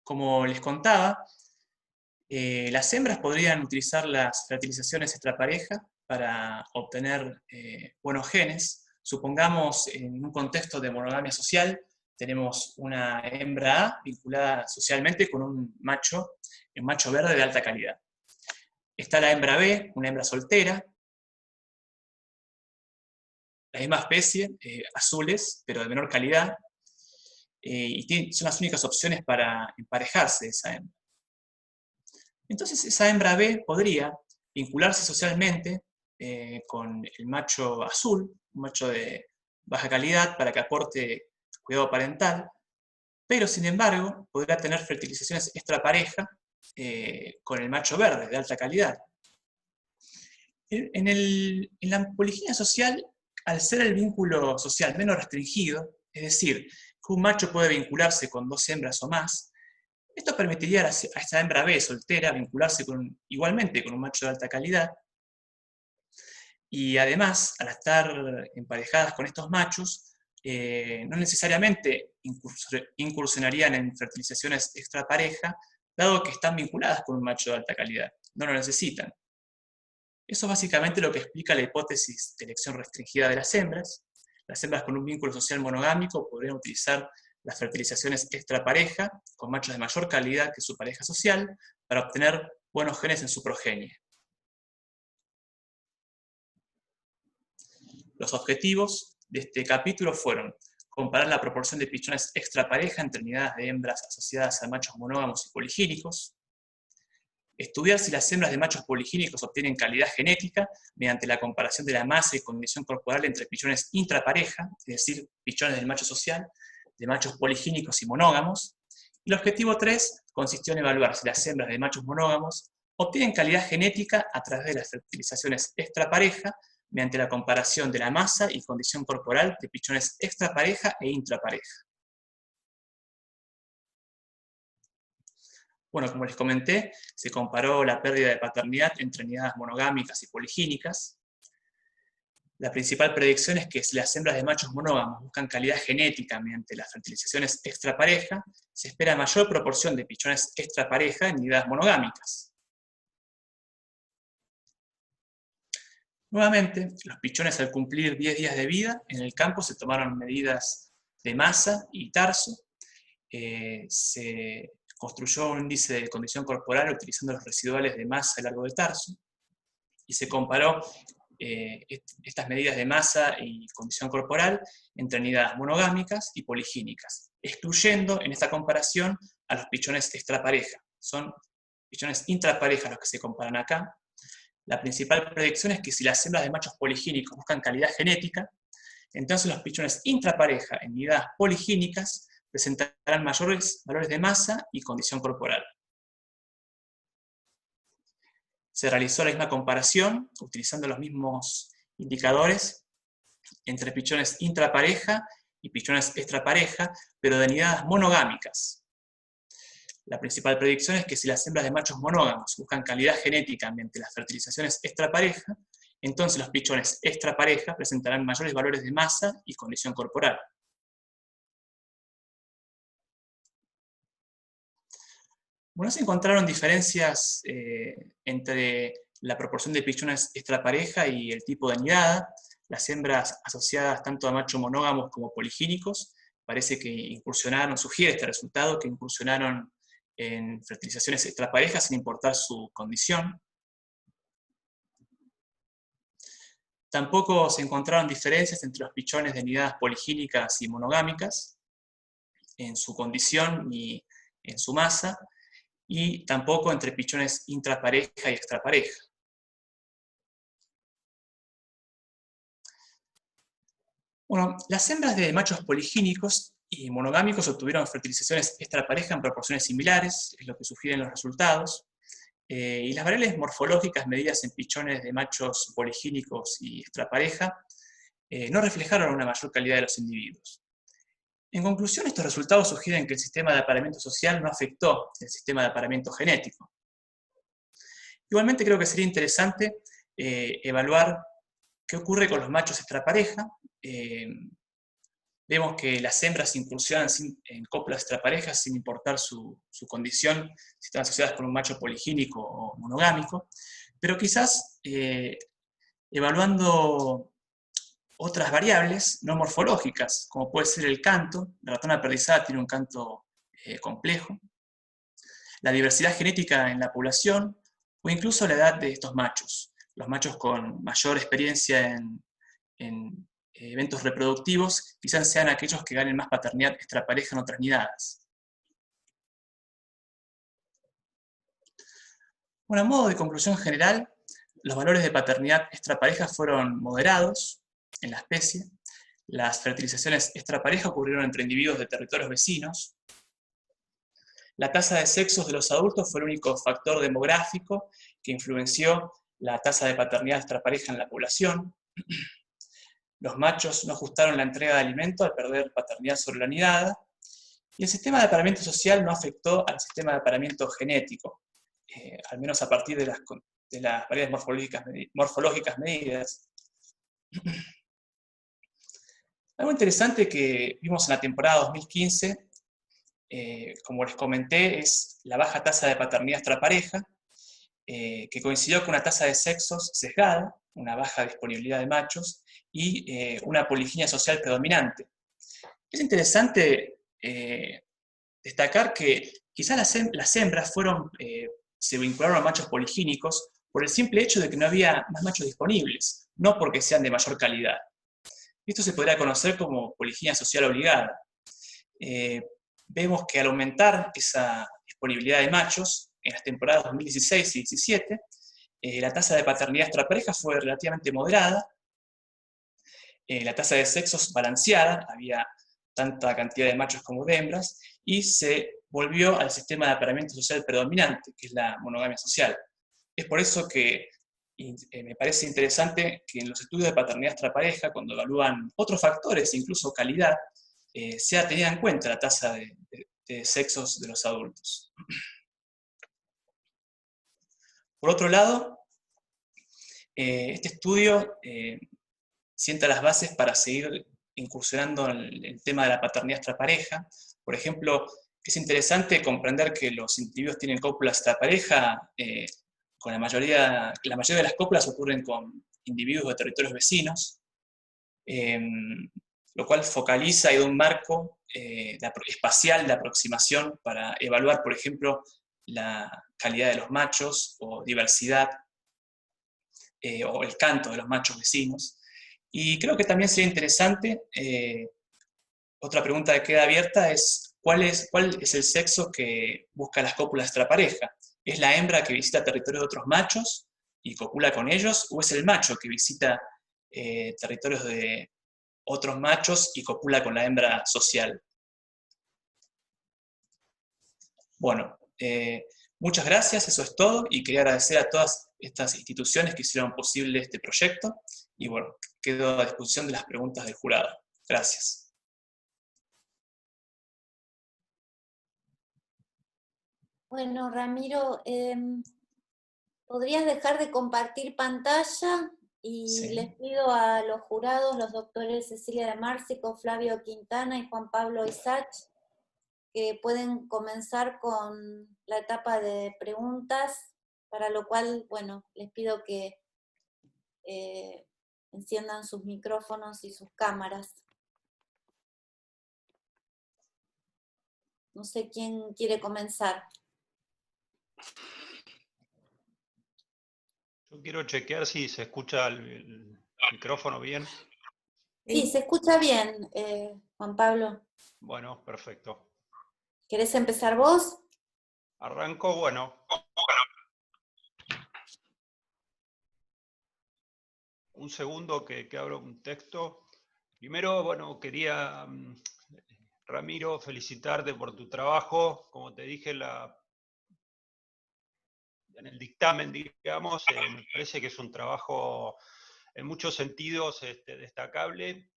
B: Como les contaba, las hembras podrían utilizar las fertilizaciones extrapareja para obtener buenos genes. Supongamos en un contexto de monogamia social, tenemos una hembra A vinculada socialmente con un macho verde de alta calidad. Está la hembra B, una hembra soltera, la misma especie, azules, pero de menor calidad, y son las únicas opciones para emparejarse esa hembra. Entonces esa hembra B podría vincularse socialmente con el macho azul, un macho de baja calidad para que aporte cuidado parental, pero sin embargo podrá tener fertilizaciones extrapareja con el macho verde de alta calidad. En la poliginia social, al ser el vínculo social menos restringido, es decir, que un macho puede vincularse con dos hembras o más, esto permitiría a esta hembra B soltera vincularse igualmente con un macho de alta calidad, y además, al estar emparejadas con estos machos, no necesariamente incursionarían en fertilizaciones extrapareja, dado que están vinculadas con un macho de alta calidad, no lo necesitan. Eso es básicamente lo que explica la hipótesis de elección restringida de las hembras. Las hembras con un vínculo social monogámico podrían utilizar las fertilizaciones extrapareja con machos de mayor calidad que su pareja social para obtener buenos genes en su progenie. Los objetivos de este capítulo fueron comparar la proporción de pichones extrapareja entre unidades de hembras asociadas a machos monógamos y poligínicos, Estudiar si las hembras de machos poligínicos obtienen calidad genética mediante la comparación de la masa y condición corporal entre pichones intrapareja, es decir, pichones del macho social, de machos poligínicos y monógamos. Y el objetivo 3 consistió en evaluar si las hembras de machos monógamos obtienen calidad genética a través de las fertilizaciones extrapareja mediante la comparación de la masa y condición corporal de pichones extrapareja e intrapareja. Bueno, como les comenté, se comparó la pérdida de paternidad entre nidadas monogámicas y poligínicas. La principal predicción es que si las hembras de machos monógamos buscan calidad genética mediante las fertilizaciones extrapareja, se espera mayor proporción de pichones extrapareja en nidadas monogámicas. Nuevamente, los pichones al cumplir 10 días de vida, en el campo se tomaron medidas de masa y tarso, se construyó un índice de condición corporal utilizando los residuales de masa a lo largo del tarso, y se comparó estas medidas de masa y condición corporal entre nidadas monogámicas y poligínicas, excluyendo en esta comparación a los pichones extrapareja. Son pichones intrapareja los que se comparan acá. La principal predicción es que si las hembras de machos poligínicos buscan calidad genética, entonces los pichones intrapareja en nidadas poligínicas presentarán mayores valores de masa y condición corporal. Se realizó la misma comparación, utilizando los mismos indicadores, entre pichones intrapareja y pichones extrapareja, pero de nidadas monogámicas. La principal predicción es que si las hembras de machos monógamos buscan calidad genética mediante las fertilizaciones extrapareja, entonces los pichones extrapareja presentarán mayores valores de masa y condición corporal. Bueno, se encontraron diferencias entre la proporción de pichones extrapareja y el tipo de nidada. Las hembras asociadas tanto a machos monógamos como poligínicos parece que incursionaron, sugiere este resultado, que incursionaron en fertilizaciones extraparejas sin importar su condición. Tampoco se encontraron diferencias entre los pichones de nidadas poligínicas y monogámicas en su condición ni en su masa, y tampoco entre pichones intrapareja y extrapareja. Bueno, las hembras de machos poligínicos y monogámicos obtuvieron fertilizaciones extrapareja en proporciones similares, es lo que sugieren los resultados, y las variables morfológicas medidas en pichones de machos poligínicos y extrapareja no reflejaron una mayor calidad de los individuos. En conclusión, estos resultados sugieren que el sistema de apareamiento social no afectó el sistema de apareamiento genético. Igualmente creo que sería interesante evaluar qué ocurre con los machos extrapareja. Vemos que las hembras incursionan en cópulas extraparejas sin importar su condición, si están asociadas con un macho poligínico o monogámico, pero quizás evaluando otras variables no morfológicas, como puede ser el canto. La ratona perdizada tiene un canto complejo, la diversidad genética en la población, o incluso la edad de estos machos. Los machos con mayor experiencia en eventos reproductivos quizás sean aquellos que ganen más paternidad extrapareja en otras nidadas. Bueno, a modo de conclusión general, los valores de paternidad extrapareja fueron moderados en la especie. Las fertilizaciones extrapareja ocurrieron entre individuos de territorios vecinos. La tasa de sexos de los adultos fue el único factor demográfico que influenció la tasa de paternidad extrapareja en la población. Los machos no ajustaron la entrega de alimento al perder paternidad sobre la nidada. Y el sistema de apareamiento social no afectó al sistema de apareamiento genético, al menos a partir de las variables morfológicas medidas. Algo interesante que vimos en la temporada 2015, como les comenté, es la baja tasa de paternidad extrapareja, que coincidió con una tasa de sexos sesgada, una baja disponibilidad de machos y una poliginia social predominante. Es interesante destacar que quizás las hembras se vincularon a machos poligínicos por el simple hecho de que no había más machos disponibles, no porque sean de mayor calidad. Esto se podría conocer como poliginia social obligada. Vemos que al aumentar esa disponibilidad de machos, en las temporadas 2016 y 2017, la tasa de paternidad extrapareja fue relativamente moderada, la tasa de sexos balanceada, había tanta cantidad de machos como de hembras, y se volvió al sistema de apareamiento social predominante, que es la monogamia social. Es por eso que me parece interesante que en los estudios de paternidad extrapareja, cuando evalúan otros factores, incluso calidad, sea tenida en cuenta la tasa de sexos de los adultos. Por otro lado, este estudio sienta las bases para seguir incursionando en el tema de la paternidad extrapareja. Por ejemplo, es interesante comprender que los individuos tienen cópulas extrapareja, con la mayoría de las cópulas ocurren con individuos de territorios vecinos, lo cual focaliza y da un marco espacial de aproximación para evaluar, por ejemplo, la calidad de los machos o diversidad o el canto de los machos vecinos. Y creo que también sería interesante, otra pregunta que queda abierta es, ¿cuál es el sexo que busca las cópulas extrapareja? ¿Es la hembra que visita territorios de otros machos y copula con ellos? ¿O es el macho que visita territorios de otros machos y copula con la hembra social? Bueno, muchas gracias, eso es todo, y quería agradecer a todas estas instituciones que hicieron posible este proyecto, y bueno, quedo a disposición de las preguntas del jurado. Gracias.
A: Bueno, Ramiro, ¿podrías dejar de compartir pantalla? Y
B: Sí.
A: les pido a los jurados, los doctores Cecilia de Márcico, Flavio Quintana y Juan Pablo Isach, que pueden comenzar con la etapa de preguntas, para lo cual, bueno, les pido que enciendan sus micrófonos y sus cámaras. No sé quién quiere comenzar.
C: Yo quiero chequear si se escucha el micrófono bien.
A: Sí, se escucha bien, Juan Pablo.
C: Bueno, perfecto.
A: ¿Querés empezar vos?
C: Arranco, bueno. Un segundo que abro un texto. Primero, bueno, quería, Ramiro, felicitarte por tu trabajo. Como te dije en el dictamen, digamos, me parece que es un trabajo en muchos sentidos destacable.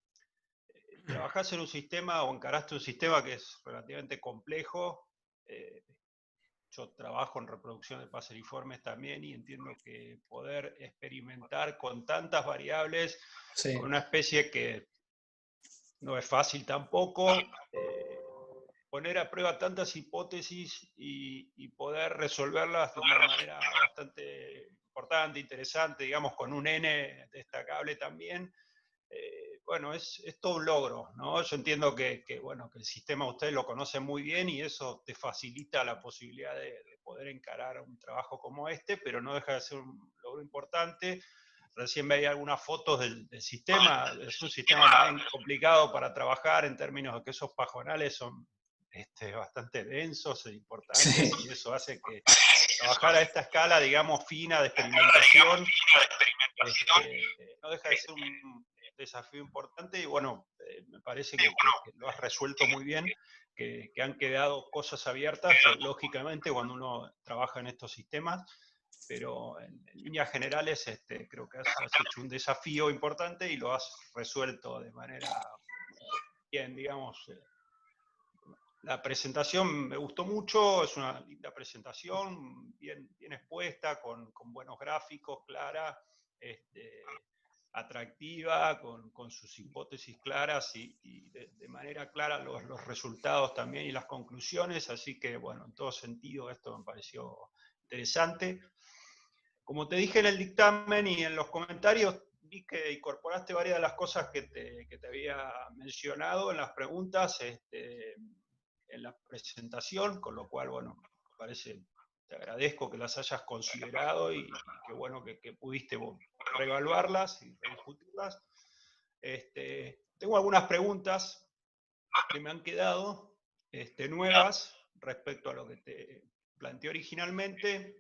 C: Trabajás en un sistema o encaraste un sistema que es relativamente complejo. Yo trabajo en reproducción de paseriformes también y entiendo que poder experimentar con tantas variables,
B: Sí.
C: con una especie que no es fácil tampoco, poner a prueba tantas hipótesis y poder resolverlas de una manera bastante importante, interesante, digamos, con un N destacable también. Bueno, es todo un logro, ¿no? Yo entiendo bueno, que el sistema usted lo conoce muy bien y eso te facilita la posibilidad de poder encarar un trabajo como este, pero no deja de ser un logro importante. Recién veía algunas fotos del sistema, es un sistema también complicado para trabajar en términos de que esos pajonales son bastante densos e importantes, sí. Y eso hace que trabajar a esta escala, digamos, fina de experimentación, no deja de ser un desafío importante y bueno, me parece que lo has resuelto muy bien, que han quedado cosas abiertas, lógicamente cuando uno trabaja en estos sistemas, pero en líneas generales creo que has hecho un desafío importante y lo has resuelto de manera bien, digamos. La presentación me gustó mucho, es una linda presentación, bien expuesta, con buenos gráficos, clara, atractiva, con sus hipótesis claras y de manera clara los resultados también y las conclusiones, así que bueno, en todo sentido esto me pareció interesante. Como te dije en el dictamen y en los comentarios, vi que incorporaste varias de las cosas que te había mencionado en las preguntas, en la presentación, con lo cual, bueno, me parece, te agradezco que las hayas considerado y qué bueno que pudiste reevaluarlas y rediscutirlas. Tengo algunas preguntas que me han quedado nuevas respecto a lo que planteé originalmente.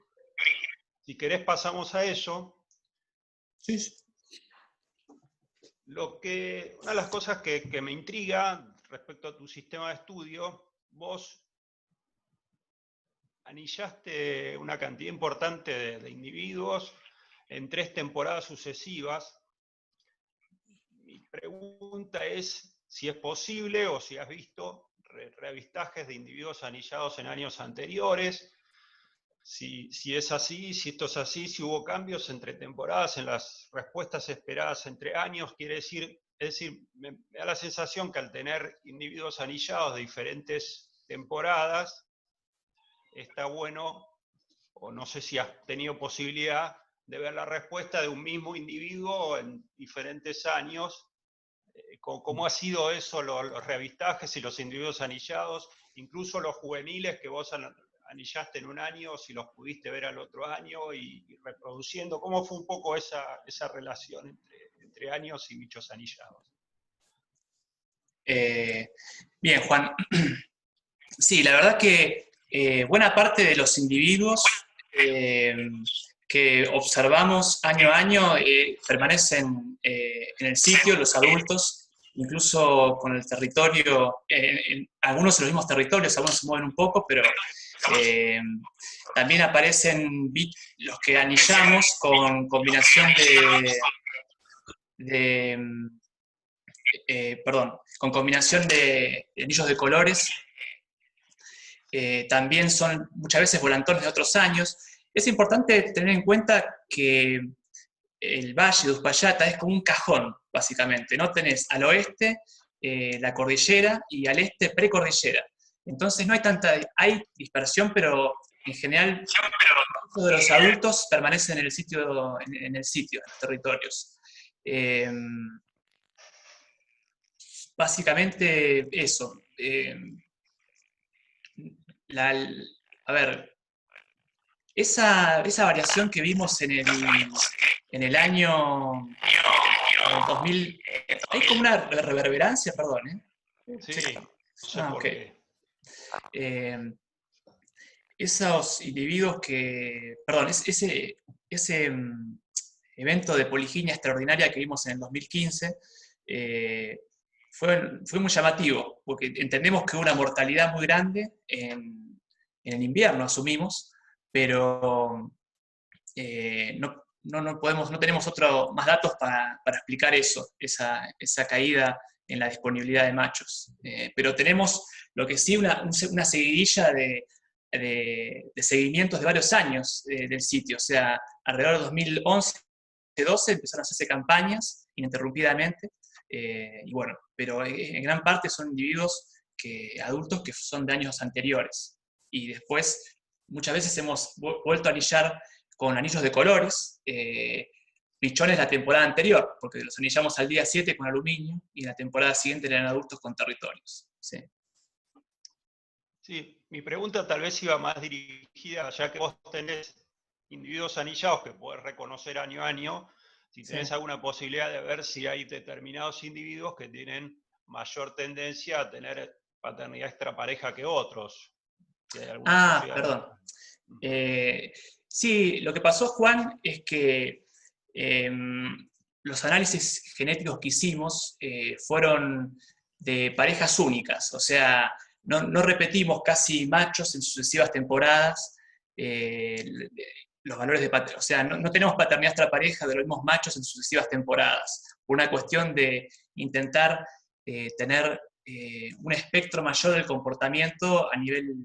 C: Si querés pasamos a eso.
B: Sí, sí.
C: Una de las cosas que me intriga respecto a tu sistema de estudio, vos anillaste una cantidad importante de individuos en 3 temporadas sucesivas. Mi pregunta es si es posible o si has visto reavistajes de individuos anillados en años anteriores. Si es así, si esto es así, si hubo cambios entre temporadas en las respuestas esperadas entre años, es decir, me da la sensación que al tener individuos anillados de diferentes temporadas, está bueno, o no sé si has tenido posibilidad de ver la respuesta de un mismo individuo en diferentes años, cómo ha sido eso, los reavistajes y los individuos anillados, incluso los juveniles que vos anillaste en un año, si los pudiste ver al otro año y reproduciendo, ¿cómo fue un poco esa relación entre años y bichos anillados?
B: Bien, Juan. Sí, la verdad que buena parte de los individuos que observamos año a año permanecen en el sitio, los adultos, incluso con el territorio, algunos en los mismos territorios, algunos se mueven un poco, pero también aparecen los que anillamos con combinación con combinación de anillos de colores. También son muchas veces volantones de otros años. Es importante tener en cuenta que el Valle de Uspallata es como un cajón, básicamente, ¿no? Tenés al oeste la cordillera y al este precordillera. Entonces no hay hay dispersión, pero en general muchos de los adultos permanecen en el sitio, en los territorios. Básicamente eso. A ver, esa variación que vimos en el año 2000, hay como una reverberancia, perdón, ¿eh?
C: Sí, no sé por
B: okay.
C: qué.
B: Esos individuos ese evento de poliginia extraordinaria que vimos en el 2015 fue muy llamativo, porque entendemos que hubo una mortalidad muy grande en el invierno, asumimos, pero no tenemos más datos para explicar esa caída en la disponibilidad de machos. Pero tenemos lo que sí, una seguidilla de seguimientos de varios años del sitio. O sea, alrededor de 2011, 2012 empezaron a hacerse campañas ininterrumpidamente. Y bueno, pero en gran parte son individuos adultos que son de años anteriores. Y después, muchas veces hemos vuelto a anillar con anillos de colores, pichones la temporada anterior, porque los anillamos al día 7 con aluminio, y en la temporada siguiente eran adultos con territorios. Sí.
C: Sí, mi pregunta tal vez iba más dirigida, ya que vos tenés individuos anillados que podés reconocer año a año, si tenés alguna posibilidad de ver si hay determinados individuos que tienen mayor tendencia a tener paternidad extrapareja que otros. Si hay alguna posibilidad.
B: Perdón. Sí, lo que pasó, Juan, es que los análisis genéticos que hicimos fueron de parejas únicas, o sea, no repetimos casi machos en sucesivas temporadas los valores de paternidad, o sea, no tenemos paternidad extrapareja de los mismos machos en sucesivas temporadas, por una cuestión de intentar tener un espectro mayor del comportamiento a nivel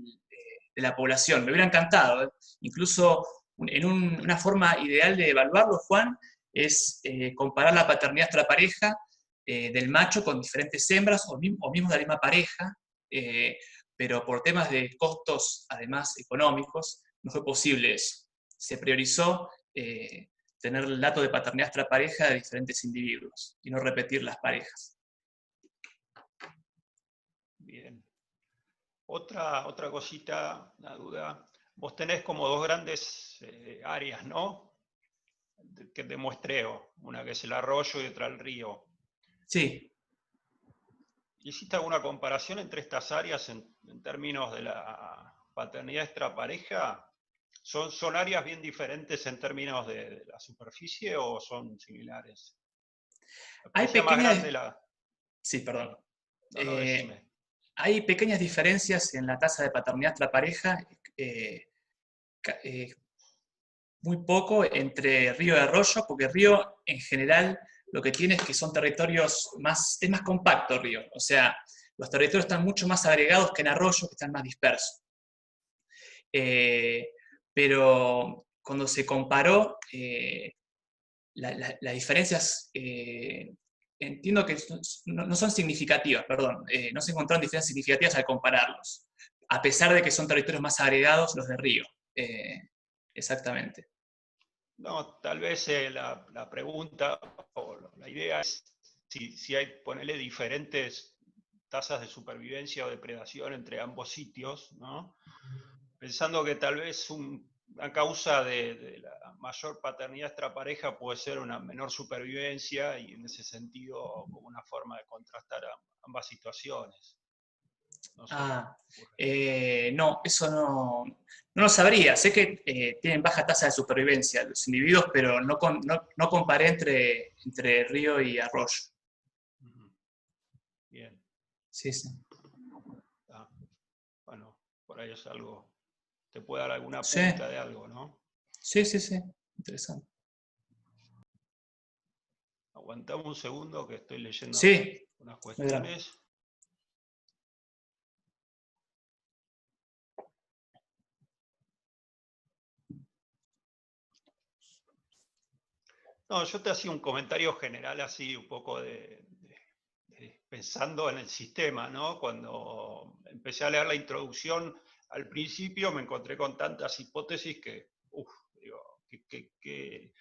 B: de la población. Me hubiera encantado, incluso una forma ideal de evaluarlo, Juan, es comparar la paternidad extrapareja del macho con diferentes hembras o mismo de la misma pareja, pero por temas de costos, además económicos, no fue posible eso. Se priorizó tener el dato de paternidad extrapareja de diferentes individuos y no repetir las parejas.
C: Bien. Otra cosita, una duda. Vos tenés como 2 grandes áreas, ¿no? De muestreo. Una que es el arroyo y otra el río.
B: Sí.
C: ¿Hiciste alguna comparación entre estas áreas en términos de paternidad extrapareja, ¿son áreas bien diferentes en términos de la superficie o son similares? Me
B: Hay
C: parecía más
B: pequeñas...
C: grande la...
B: Sí, perdón.
C: No, decime.
B: Hay pequeñas diferencias en la tasa de paternidad extrapareja, muy poco entre río y arroyo, porque río en general lo que tiene es que son territorios es más compacto río, o sea, los territorios están mucho más agregados que en arroyo, que están más dispersos. Pero cuando se comparó, las diferencias, entiendo que no son significativas, perdón, no se encontraron diferencias significativas al compararlos, a pesar de que son territorios más agregados los de río. Exactamente.
C: No, tal vez la pregunta o la idea es si hay, ponerle diferentes tasas de supervivencia o depredación entre ambos sitios, ¿no? Pensando que tal vez una causa de la mayor paternidad extrapareja puede ser una menor supervivencia y en ese sentido como una forma de contrastar ambas situaciones. No sé.
B: No, eso no lo sabría. Sé que tienen baja tasa de supervivencia los individuos, pero no comparé entre río y arroyo.
C: Bien.
B: Sí, sí.
C: Bueno, por ahí es algo, te puede dar alguna
B: Sí.
C: punta de algo, ¿no?
B: Sí, interesante.
C: Aguantamos un segundo que estoy leyendo
B: sí,
C: unas cuestiones. No, yo te hacía un comentario general así, un poco pensando en el sistema, ¿no? Cuando empecé a leer la introducción, al principio me encontré con tantas hipótesis que, digo, qué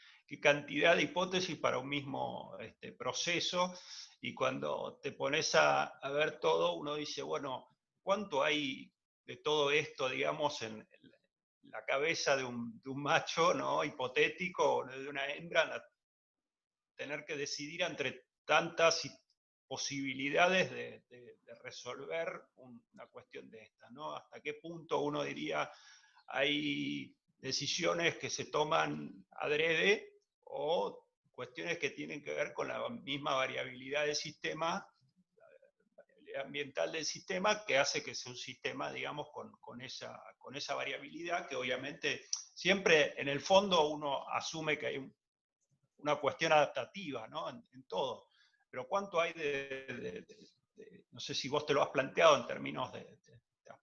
C: cantidad de hipótesis para un mismo proceso, y cuando te pones a ver todo, uno dice, bueno, ¿cuánto hay de todo esto, digamos, en la cabeza de un macho, ¿no? Hipotético, o de una hembra, tener que decidir entre tantas posibilidades de resolver una cuestión de esta, ¿no? ¿Hasta qué punto uno diría hay decisiones que se toman adrede o cuestiones que tienen que ver con la misma variabilidad del sistema, ambiental del sistema, que hace que sea un sistema, digamos, con esa variabilidad, que obviamente siempre en el fondo uno asume que hay una cuestión adaptativa, ¿no? En todo. Pero ¿cuánto hay no sé si vos te lo has planteado en términos te has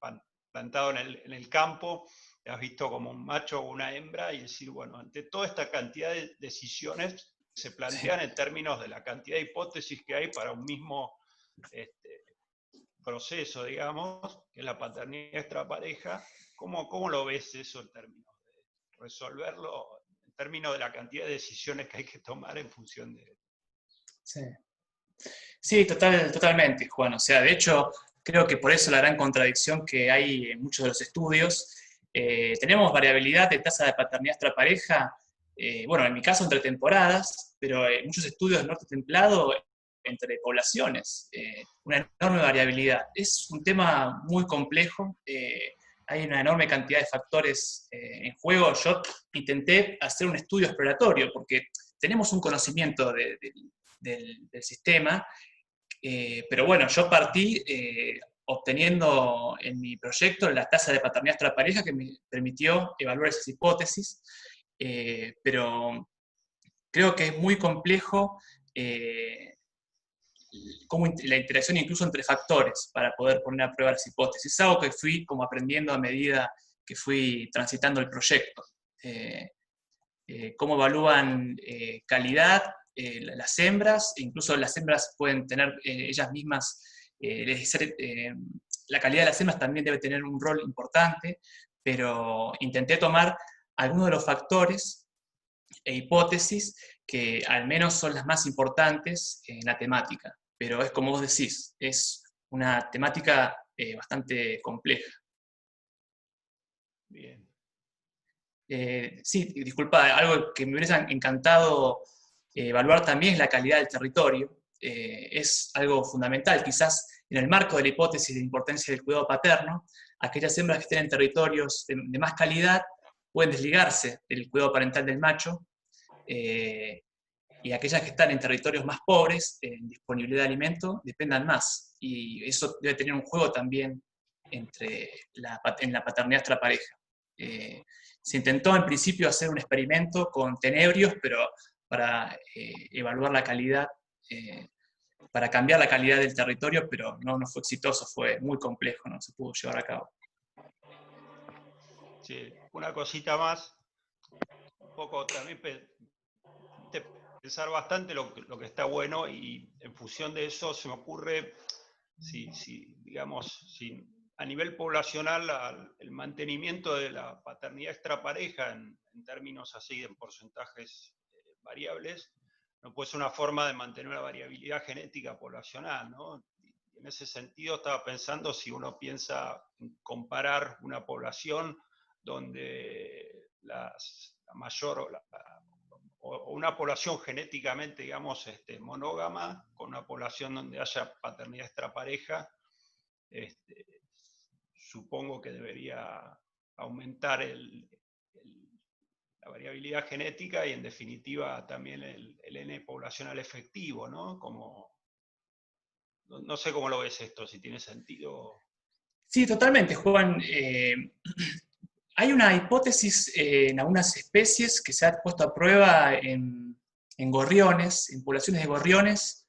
C: plantado en el campo, te has visto como un macho o una hembra, y decir, bueno, ante toda esta cantidad de decisiones se plantean en términos de la cantidad de hipótesis que hay para un mismo proceso, digamos, que es la paternidad extrapareja, ¿cómo lo ves eso en términos de resolverlo, en términos de la cantidad de decisiones que hay que tomar en función de...
B: Sí, totalmente, Juan. O sea, de hecho, creo que por eso la gran contradicción que hay en muchos de los estudios. Tenemos variabilidad de tasa de paternidad extrapareja, bueno, en mi caso entre temporadas, pero en muchos estudios del norte templado entre poblaciones, una enorme variabilidad. Es un tema muy complejo, hay una enorme cantidad de factores en juego. Yo intenté hacer un estudio exploratorio, porque tenemos un conocimiento del sistema, pero bueno, yo partí obteniendo en mi proyecto la tasa de paternidad extrapareja que me permitió evaluar esas hipótesis, pero creo que es muy complejo la interacción incluso entre factores para poder poner a prueba las hipótesis. Es algo que fui como aprendiendo a medida que fui transitando el proyecto. Cómo evalúan calidad las hembras, incluso las hembras pueden tener ellas mismas, la calidad de las hembras también debe tener un rol importante, pero intenté tomar algunos de los factores e hipótesis que al menos son las más importantes en la temática, pero es como vos decís, es una temática bastante compleja.
C: Bien.
B: Sí, disculpa, algo que me hubiese encantado evaluar también es la calidad del territorio. Es algo fundamental, quizás en el marco de la hipótesis de importancia del cuidado paterno, aquellas hembras que estén en territorios de más calidad pueden desligarse del cuidado parental del macho, y aquellas que están en territorios más pobres, en disponibilidad de alimento, dependan más. Y eso debe tener un juego también en la paternidad extrapareja. Se intentó en principio hacer un experimento con tenebrios, pero para evaluar la calidad, para cambiar la calidad del territorio, pero no fue exitoso, fue muy complejo, no se pudo llevar a cabo.
C: Sí, una cosita más, un poco también pensar bastante lo que está bueno, y en función de eso se me ocurre, digamos, a nivel poblacional, el mantenimiento de la paternidad extrapareja en términos así, en porcentajes variables, no puede ser una forma de mantener la variabilidad genética poblacional, ¿no? Y en ese sentido estaba pensando, si uno piensa en comparar una población donde la mayor o una población genéticamente, digamos, monógama, con una población donde haya paternidad extrapareja, supongo que debería aumentar la variabilidad genética y, en definitiva, también el N poblacional efectivo, ¿no? No sé cómo lo ves esto, si tiene sentido.
B: Sí, totalmente, Juan. Hay una hipótesis en algunas especies que se ha puesto a prueba en gorriones, en poblaciones de gorriones,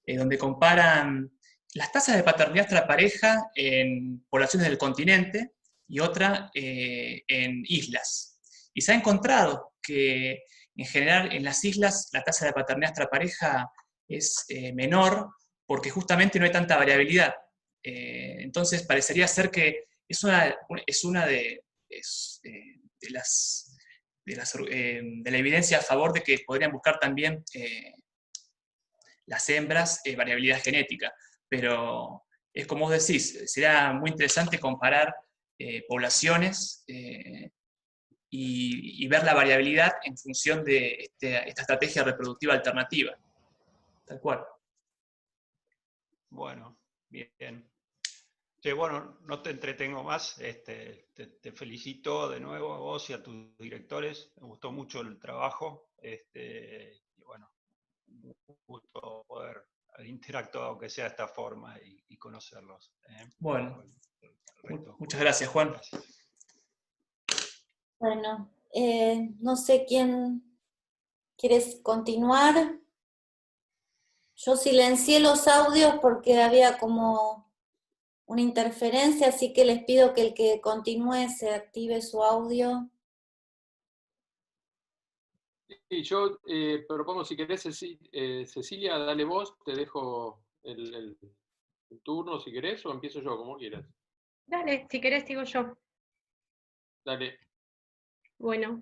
B: donde comparan las tasas de paternidad extrapareja en poblaciones del continente y otra en islas. Y se ha encontrado que en general en las islas la tasa de paternidad extrapareja es menor porque justamente no hay tanta variabilidad. Entonces parecería ser que es una de la evidencia a favor de que podrían buscar también las hembras variabilidad genética. Pero es como vos decís, sería muy interesante comparar poblaciones y ver la variabilidad en función de esta estrategia reproductiva alternativa. Tal cual.
C: Bueno, bien. Sí, bueno, no te entretengo más. Te felicito de nuevo a vos y a tus directores. Me gustó mucho el trabajo. Y bueno, un gusto poder interactuar, aunque sea de esta forma, y conocerlos.
B: Bueno,
C: Resto,
B: muchas gracias, Juan.
C: Gracias.
A: Bueno, no sé quién quieres continuar. Yo silencié los audios porque había como una interferencia, así que les pido que el que continúe se active su audio.
D: Y yo propongo, si querés, Cecilia, dale vos, te dejo el turno si querés, o empiezo yo, como quieras.
E: Dale, si querés sigo yo.
D: Dale.
E: Bueno,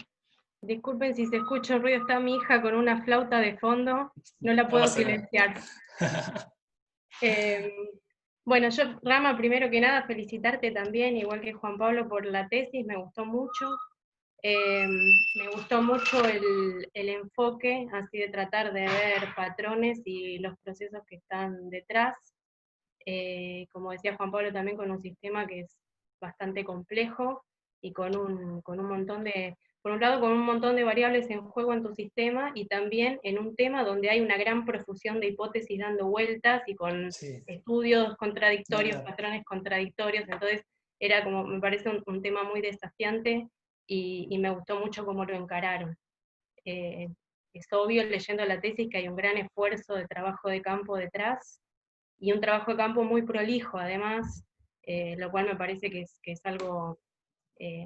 E: disculpen si se escucha el ruido, está mi hija con una flauta de fondo, no la puedo silenciar. Bueno, yo, Rama, primero que nada, felicitarte también, igual que Juan Pablo, por la tesis, me gustó mucho. Me gustó mucho el enfoque, así de tratar de ver patrones y los procesos que están detrás. Como decía Juan Pablo, también con un sistema que es bastante complejo y con un montón de, por un lado, con un montón de variables en juego en tu sistema, y también en un tema donde hay una gran profusión de hipótesis dando vueltas y con estudios contradictorios, patrones contradictorios. Entonces era como, me parece un tema muy desafiante, y me gustó mucho cómo lo encararon. Es obvio, leyendo la tesis, que hay un gran esfuerzo de trabajo de campo detrás, y un trabajo de campo muy prolijo además, lo cual me parece que es algo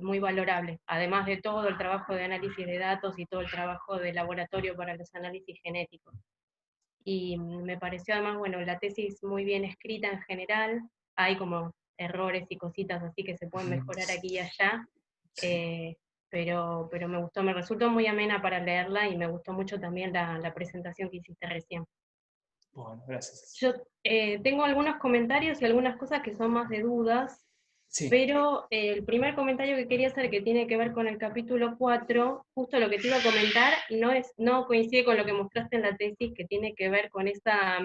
E: muy valorable, además de todo el trabajo de análisis de datos y todo el trabajo de laboratorio para los análisis genéticos. Y me pareció además, bueno, la tesis muy bien escrita en general, hay como errores y cositas así que se pueden mejorar aquí y allá, pero me gustó, me resultó muy amena para leerla, y me gustó mucho también la presentación que hiciste recién.
B: Bueno, gracias.
E: Yo tengo algunos comentarios y algunas cosas que son más de dudas, pero el primer comentario que quería hacer, que tiene que ver con el capítulo 4, justo lo que te iba a comentar, no coincide con lo que mostraste en la tesis, que tiene que ver con esa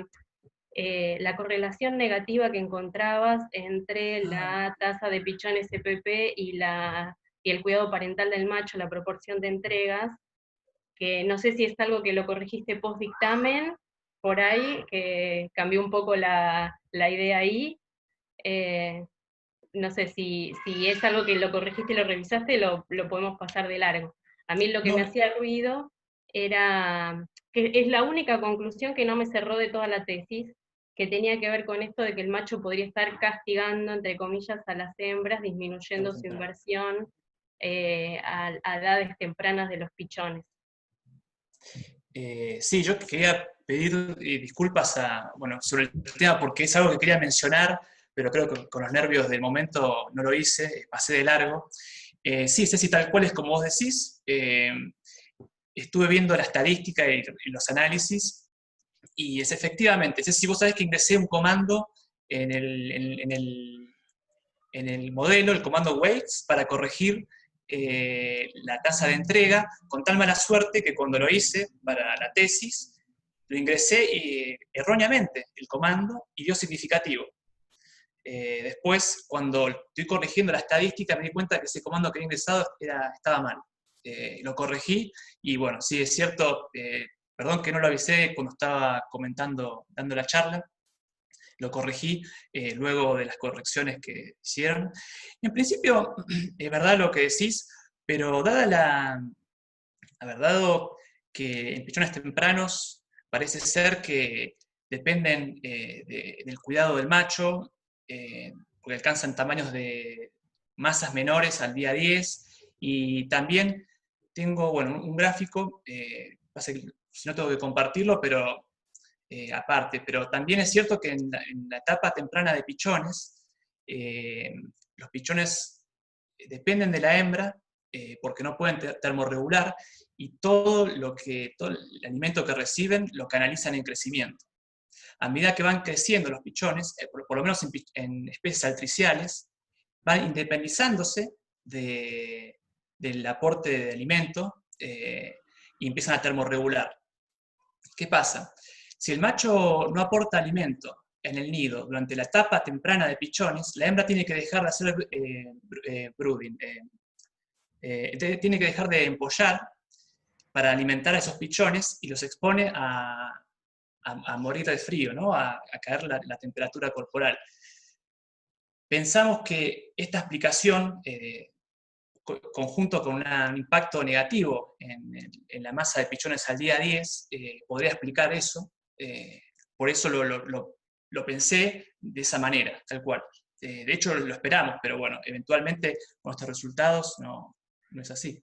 E: la correlación negativa que encontrabas entre la tasa de pichones CPP y el cuidado parental del macho, la proporción de entregas, que no sé si es algo que lo corregiste post dictamen, por ahí, que cambió un poco la idea ahí. No sé si es algo que lo corregiste y lo revisaste, lo podemos pasar de largo. A mí lo que me hacía ruido era, que es la única conclusión que no me cerró de toda la tesis, que tenía que ver con esto de que el macho podría estar castigando, entre comillas, a las hembras, disminuyendo su inversión a edades tempranas de los pichones.
B: Sí, yo quería pedir disculpas sobre el tema porque es algo que quería mencionar, pero creo que con los nervios del momento no lo hice, pasé de largo. Sí, Ceci, tal cual es como vos decís. Estuve viendo la estadística y los análisis, y es efectivamente, Ceci, vos sabés que ingresé un comando en el modelo, el comando weights, para corregir la tasa de entrega, con tal mala suerte que cuando lo hice para la tesis, lo ingresé erróneamente, el comando, y dio significativo. Después, cuando estoy corrigiendo la estadística, me di cuenta que ese comando que había ingresado estaba mal. Lo corregí, y bueno, sí, es cierto, perdón que no lo avisé cuando estaba dando la charla, lo corregí luego de las correcciones que hicieron. En principio, es verdad lo que decís, pero dado que en pichones tempranos parece ser que dependen del cuidado del macho, porque alcanzan tamaños de masas menores al día 10, y también tengo un gráfico, pasa que si no tengo que compartirlo, pero aparte, pero también es cierto que en la etapa temprana de pichones, los pichones dependen de la hembra porque no pueden termorregular, y todo el alimento que reciben lo canalizan en crecimiento. A medida que van creciendo los pichones, por lo menos en especies altriciales, van independizándose del aporte de alimento y empiezan a termorregular. ¿Qué pasa? Si el macho no aporta alimento en el nido durante la etapa temprana de pichones, la hembra tiene que dejar de hacer brooding, tiene que dejar de empollar para alimentar a esos pichones, y los expone a morir de frío, ¿no? a caer la temperatura corporal. Pensamos que esta explicación, conjunto con un impacto negativo en la masa de pichones al día 10, podría explicar eso. Por eso lo pensé de esa manera, tal cual. De hecho, lo esperamos, pero bueno, eventualmente con estos resultados no es así.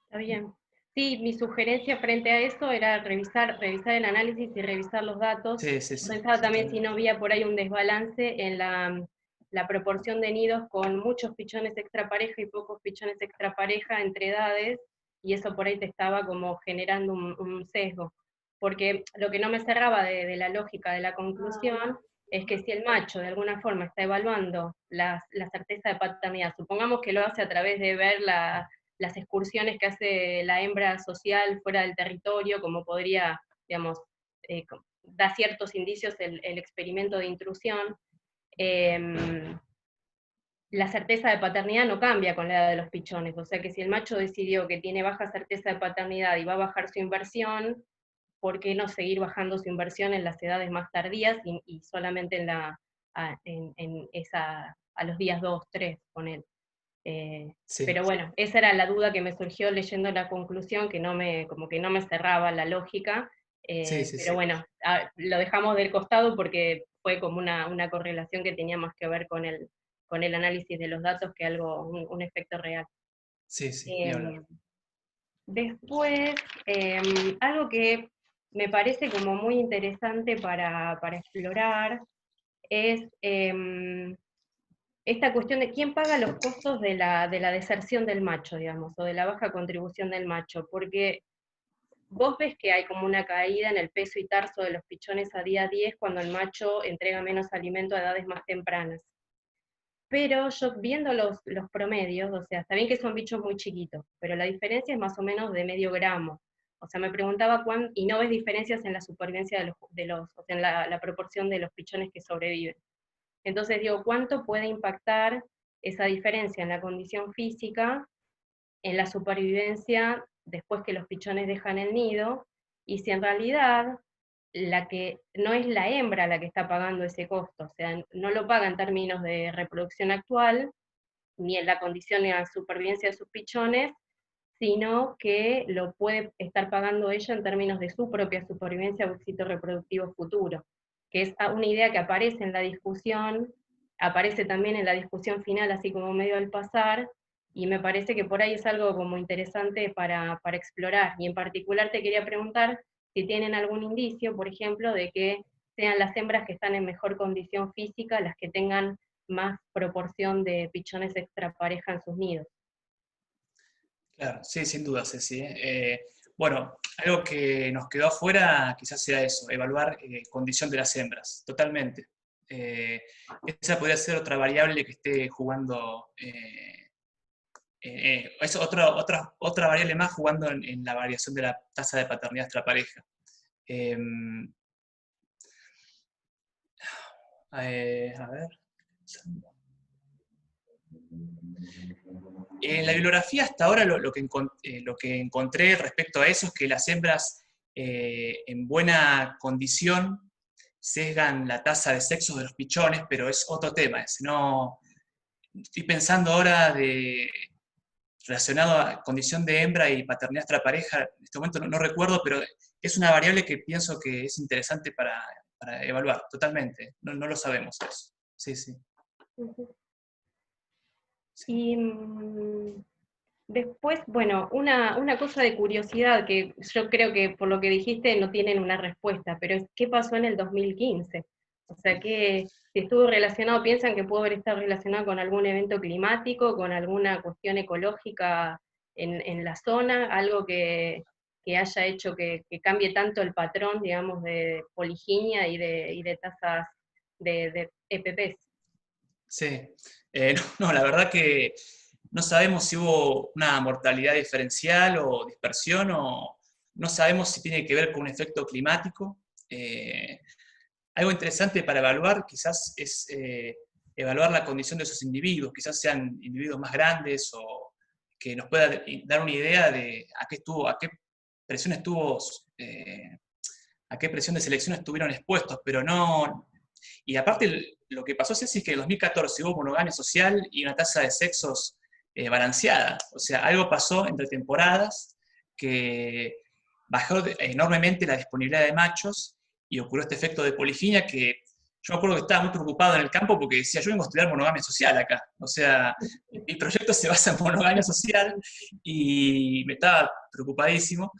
E: Está bien. Sí, mi sugerencia frente a eso era revisar el análisis y revisar los datos.
B: Sí.
E: Pensaba también si no había por ahí un desbalance en la proporción de nidos con muchos pichones extrapareja y pocos pichones extrapareja entre edades, y eso por ahí te estaba como generando un sesgo. Porque lo que no me cerraba de la lógica de la conclusión es que si el macho de alguna forma está evaluando la certeza de paternidad, supongamos que lo hace a través de ver las excursiones que hace la hembra social fuera del territorio, como podría, digamos, da ciertos indicios el experimento de intrusión, la certeza de paternidad no cambia con la edad de los pichones, o sea que si el macho decidió que tiene baja certeza de paternidad y va a bajar su inversión, ¿por qué no seguir bajando su inversión en las edades más tardías y solamente a los días 2, 3, con él?
B: Sí.
E: Pero bueno, esa era la duda que me surgió leyendo la conclusión, como que no me cerraba la lógica, pero bueno, lo dejamos del costado porque fue como una correlación que tenía más que ver con el análisis de los datos que un efecto real.
B: Sí.
E: Después, algo que me parece como muy interesante para explorar es esta cuestión de quién paga los costos de la deserción del macho, digamos, o de la baja contribución del macho, porque vos ves que hay como una caída en el peso y tarso de los pichones a día 10 cuando el macho entrega menos alimento a edades más tempranas. Pero yo viendo los promedios, o sea, está bien que son bichos muy chiquitos, pero la diferencia es más o menos de medio gramo. O sea, me preguntaba y no ves diferencias en la supervivencia o sea, en la proporción de los pichones que sobreviven. Entonces digo, ¿cuánto puede impactar esa diferencia en la condición física, en la supervivencia después que los pichones dejan el nido? Y si en realidad la que no es la hembra la que está pagando ese costo, o sea, no lo paga en términos de reproducción actual, ni en la condición ni en la supervivencia de sus pichones, sino que lo puede estar pagando ella en términos de su propia supervivencia o éxito reproductivo futuro, que es una idea que aparece en la discusión, aparece también en la discusión final, así como medio al pasar, y me parece que por ahí es algo como interesante para explorar, y en particular te quería preguntar si tienen algún indicio, por ejemplo, de que sean las hembras que están en mejor condición física las que tengan más proporción de pichones extrapareja en sus nidos.
B: Claro, sí, sin duda, Ceci. Bueno, algo que nos quedó afuera quizás sea eso, evaluar condición de las hembras, totalmente. Esa podría ser otra variable que esté jugando, es otra variable más jugando en la variación de la tasa de paternidad extrapareja. A ver. En la bibliografía hasta ahora lo que encontré respecto a eso es que las hembras en buena condición sesgan la tasa de sexos de los pichones, pero es otro tema. No, estoy pensando ahora relacionado a condición de hembra y paternidad extrapareja, en este momento no recuerdo, pero es una variable que pienso que es interesante para evaluar, totalmente. No lo sabemos eso. Sí, sí.
E: Y después, bueno, una cosa de curiosidad que yo creo que por lo que dijiste no tienen una respuesta, pero es ¿qué pasó en el 2015? O sea, que si estuvo relacionado, piensan que pudo haber estado relacionado con algún evento climático, con alguna cuestión ecológica en la zona, algo que haya hecho que cambie tanto el patrón, digamos, de poliginia y de tasas de EPPs.
B: Sí. No, la verdad que no sabemos si hubo una mortalidad diferencial o dispersión, o no sabemos si tiene que ver con un efecto climático. Algo interesante para evaluar quizás es evaluar la condición de esos individuos, quizás sean individuos más grandes o que nos pueda dar una idea de a qué presión a qué presión de selección estuvieron expuestos, pero no. Y aparte, lo que pasó es que en 2014 hubo monogamia social y una tasa de sexos balanceada. O sea, algo pasó entre temporadas que bajó enormemente la disponibilidad de machos y ocurrió este efecto de poliginia que yo me acuerdo que estaba muy preocupado en el campo porque decía, yo vengo a estudiar monogamia social acá. O sea, mi proyecto se basa en monogamia social y me estaba preocupadísimo.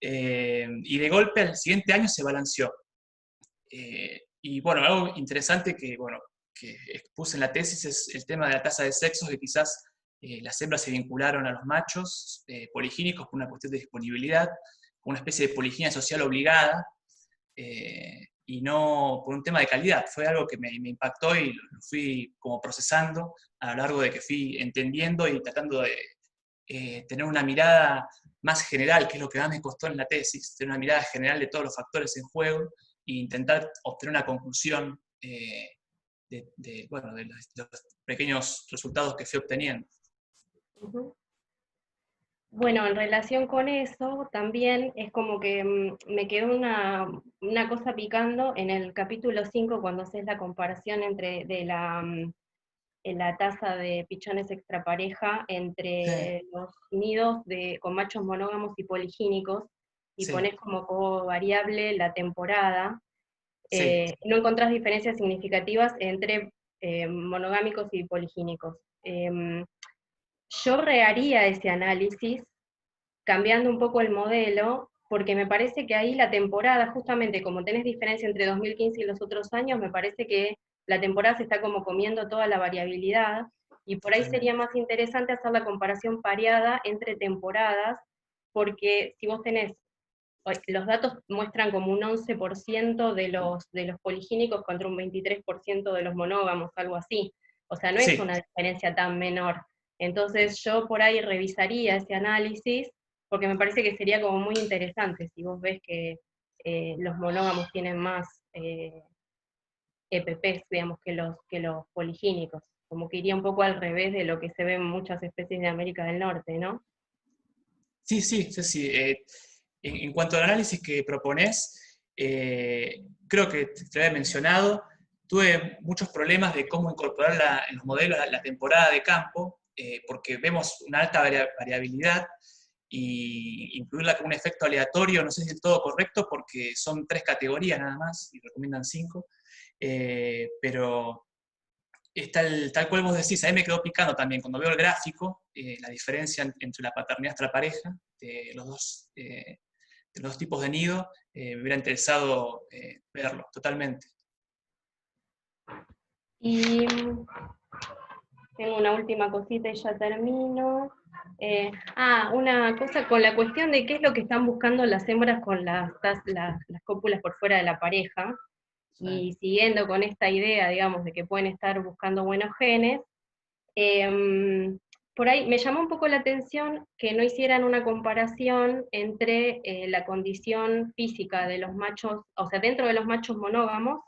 B: Y de golpe al siguiente año se balanceó. Y bueno, algo interesante que expuse en la tesis es el tema de la tasa de sexos, que quizás las hembras se vincularon a los machos poligínicos por una cuestión de disponibilidad, una especie de poliginia social obligada, y no por un tema de calidad. Fue algo que me impactó y lo fui como procesando a lo largo de que fui entendiendo y tratando de tener una mirada más general, que es lo que más me costó en la tesis, tener una mirada general de todos los factores en juego e intentar obtener una conclusión de los pequeños resultados que fui obteniendo.
E: Bueno, en relación con eso, también es como que me quedó una cosa picando en el capítulo 5, cuando haces la comparación entre la tasa de pichones extrapareja entre los nidos con machos monógamos y poligínicos, y pones como variable la temporada. No encontrás diferencias significativas entre monogámicos y poligínicos. Yo reharía ese análisis cambiando un poco el modelo, porque me parece que ahí la temporada, justamente como tenés diferencia entre 2015 y los otros años, me parece que la temporada se está como comiendo toda la variabilidad, y por ahí sería más interesante hacer la comparación pareada entre temporadas, porque si vos tenés, los datos muestran como un 11% de los poligínicos contra un 23% de los monógamos, algo así. O sea, no es una diferencia tan menor. Entonces yo por ahí revisaría ese análisis porque me parece que sería como muy interesante si vos ves que los monógamos tienen más EPPs, digamos, que los poligínicos, como que iría un poco al revés de lo que se ve en muchas especies de América del Norte, ¿no?
B: Sí, sí, sí, sí. En cuanto al análisis que propones, creo que te lo había mencionado, tuve muchos problemas de cómo incorporar en los modelos la temporada de campo, porque vemos una alta variabilidad, y incluirla como un efecto aleatorio no sé si es del todo correcto, porque son 3 categorías nada más, y recomiendan 5, pero es tal cual vos decís, a mí me quedó picando también cuando veo el gráfico, la diferencia entre la paternidad extrapareja de los dos tipos de nido, me hubiera interesado verlo totalmente.
E: Y tengo una última cosita y ya termino. Una cosa con la cuestión de qué es lo que están buscando las hembras con las cópulas por fuera de la pareja, y siguiendo con esta idea, digamos, de que pueden estar buscando buenos genes, por ahí me llamó un poco la atención que no hicieran una comparación entre la condición física de los machos, o sea, dentro de los machos monógamos,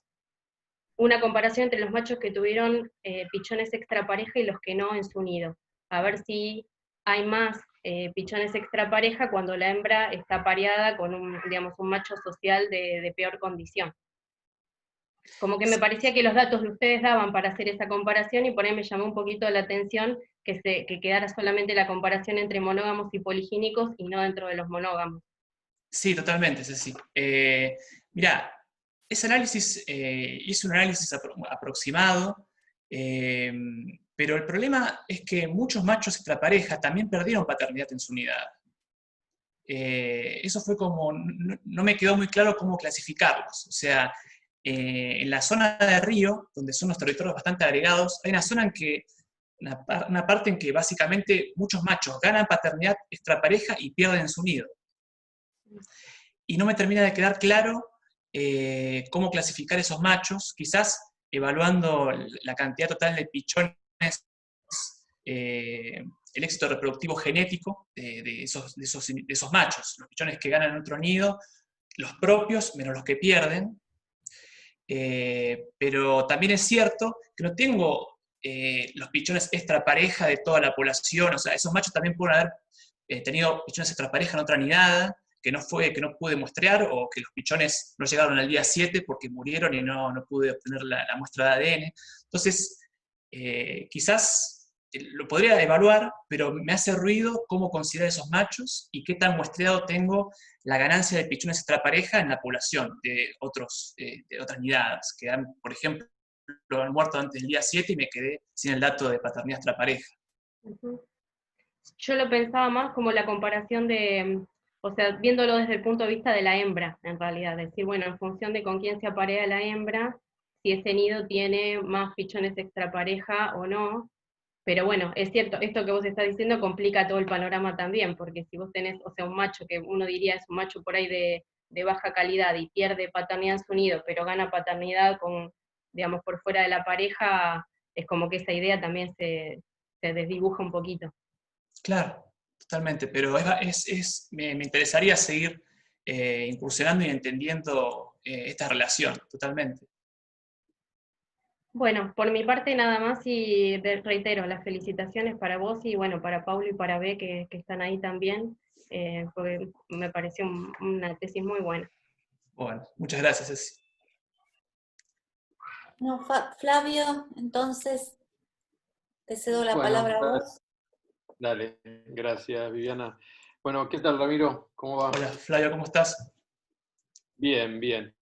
E: una comparación entre los machos que tuvieron pichones extrapareja y los que no en su nido, a ver si hay más pichones extrapareja cuando la hembra está pareada con digamos, un macho social de peor condición. Como que me parecía que los datos que ustedes daban para hacer esa comparación, y por ahí me llamó un poquito la atención que quedara solamente la comparación entre monógamos y poligínicos y no dentro de los monógamos.
B: Sí, totalmente, Ceci. Mirá, ese análisis, hice un análisis aproximado, pero el problema es que muchos machos extrapareja también perdieron paternidad en su unidad. Eso fue como, no me quedó muy claro cómo clasificarlos. O sea, en la zona de Río, donde son los territorios bastante agregados, hay una zona en que, una parte en que básicamente muchos machos ganan paternidad extrapareja y pierden su nido. Y no me termina de quedar claro cómo clasificar esos machos, quizás evaluando la cantidad total de pichones, el éxito reproductivo genético de esos machos, los pichones que ganan en otro nido, los propios menos los que pierden. Pero también es cierto que no tengo los pichones extrapareja de toda la población, o sea, esos machos también pueden haber tenido pichones extrapareja en otra nidada, que no pude muestrear, o que los pichones no llegaron al día 7 porque murieron y no pude obtener la muestra de ADN. Entonces, quizás lo podría evaluar, pero me hace ruido cómo considerar esos machos y qué tan muestreado tengo la ganancia de pichones extrapareja en la población de otras nidadas, que han, por ejemplo, han muerto antes del día 7 y me quedé sin el dato de paternidad extrapareja.
E: Yo lo pensaba más como la comparación o sea, viéndolo desde el punto de vista de la hembra, en realidad, decir, bueno, en función de con quién se aparea la hembra, si ese nido tiene más pichones extrapareja o no. Pero bueno, es cierto, esto que vos estás diciendo complica todo el panorama también, porque si vos tenés, o sea, un macho que uno diría es un macho por ahí de baja calidad y pierde paternidad en su nido, pero gana paternidad digamos, por fuera de la pareja, es como que esa idea también se desdibuja un poquito.
B: Claro, totalmente, pero me interesaría seguir incursionando y entendiendo esta relación, totalmente.
E: Bueno, por mi parte nada más, y reitero las felicitaciones para vos y bueno, para Paulo y para B que están ahí también, porque me pareció una tesis muy buena.
B: Bueno, muchas gracias, Ceci.
A: No, Flavio, entonces te cedo la palabra a vos.
D: Dale, gracias Viviana. Bueno, ¿qué tal Ramiro? ¿Cómo va?
B: Hola, Flavio, ¿cómo estás?
D: Bien, bien.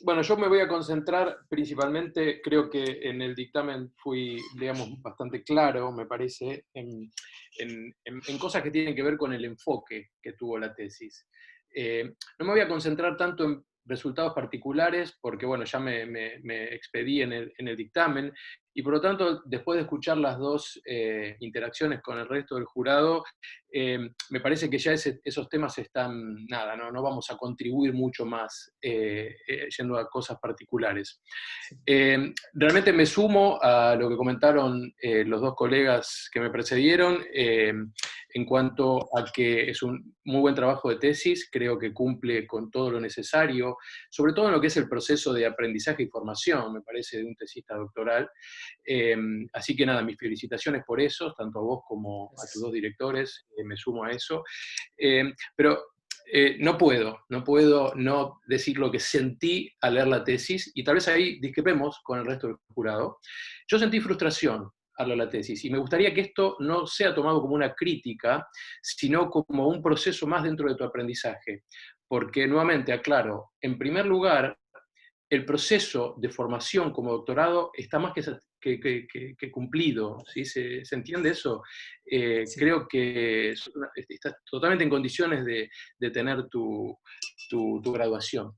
D: Bueno, yo me voy a concentrar principalmente, creo que en el dictamen fui, digamos, bastante claro, me parece, en cosas que tienen que ver con el enfoque que tuvo la tesis. No me voy a concentrar tanto en resultados particulares, porque bueno, ya me expedí en el dictamen, Y por lo tanto, después de escuchar las dos interacciones con el resto del jurado, me parece que ya esos temas están, nada, no vamos a contribuir mucho más yendo a cosas particulares. Realmente me sumo a lo que comentaron los dos colegas que me precedieron en cuanto a que es un muy buen trabajo de tesis, creo que cumple con todo lo necesario, sobre todo en lo que es el proceso de aprendizaje y formación, me parece, de un tesista doctoral. Así que nada, mis felicitaciones por eso, tanto a vos como a tus dos directores, me sumo a eso. Pero no puedo no decir lo que sentí al leer la tesis, y tal vez ahí discrepemos con el resto del jurado. Yo sentí frustración al leer la tesis, y me gustaría que esto no sea tomado como una crítica, sino como un proceso más dentro de tu aprendizaje. Porque, nuevamente, aclaro, en primer lugar, el proceso de formación como doctorado está más que cumplido, ¿sí? ¿Se entiende eso?
B: Sí.
D: Creo que estás totalmente en condiciones de tener tu graduación.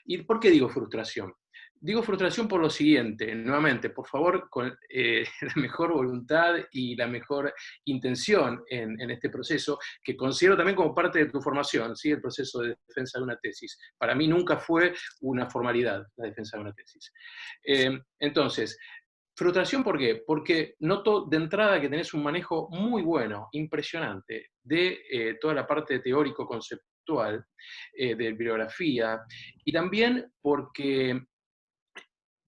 D: ¿Y por qué digo frustración? Digo frustración por lo siguiente, nuevamente, por favor, con la mejor voluntad y la mejor intención en este proceso, que considero también como parte de tu formación, ¿sí? El proceso de defensa de una tesis. Para mí nunca fue una formalidad la defensa de una tesis. Entonces, frustración, ¿por qué? Porque noto de entrada que tenés un manejo muy bueno, impresionante, de toda la parte teórico-conceptual de bibliografía, y también porque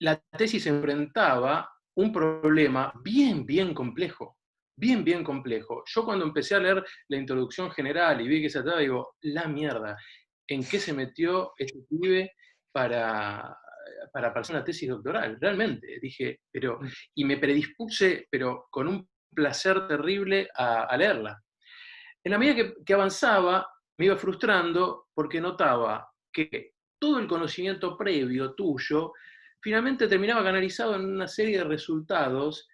D: la tesis enfrentaba un problema bien complejo, bien complejo. Yo cuando empecé a leer la introducción general y vi que se trataba, digo, la mierda, ¿en qué se metió este pibe para hacer una tesis doctoral? Realmente, dije, y me predispuse, pero con un placer terrible a leerla. En la medida que avanzaba, me iba frustrando porque notaba que todo el conocimiento previo tuyo finalmente terminaba canalizado en una serie de resultados,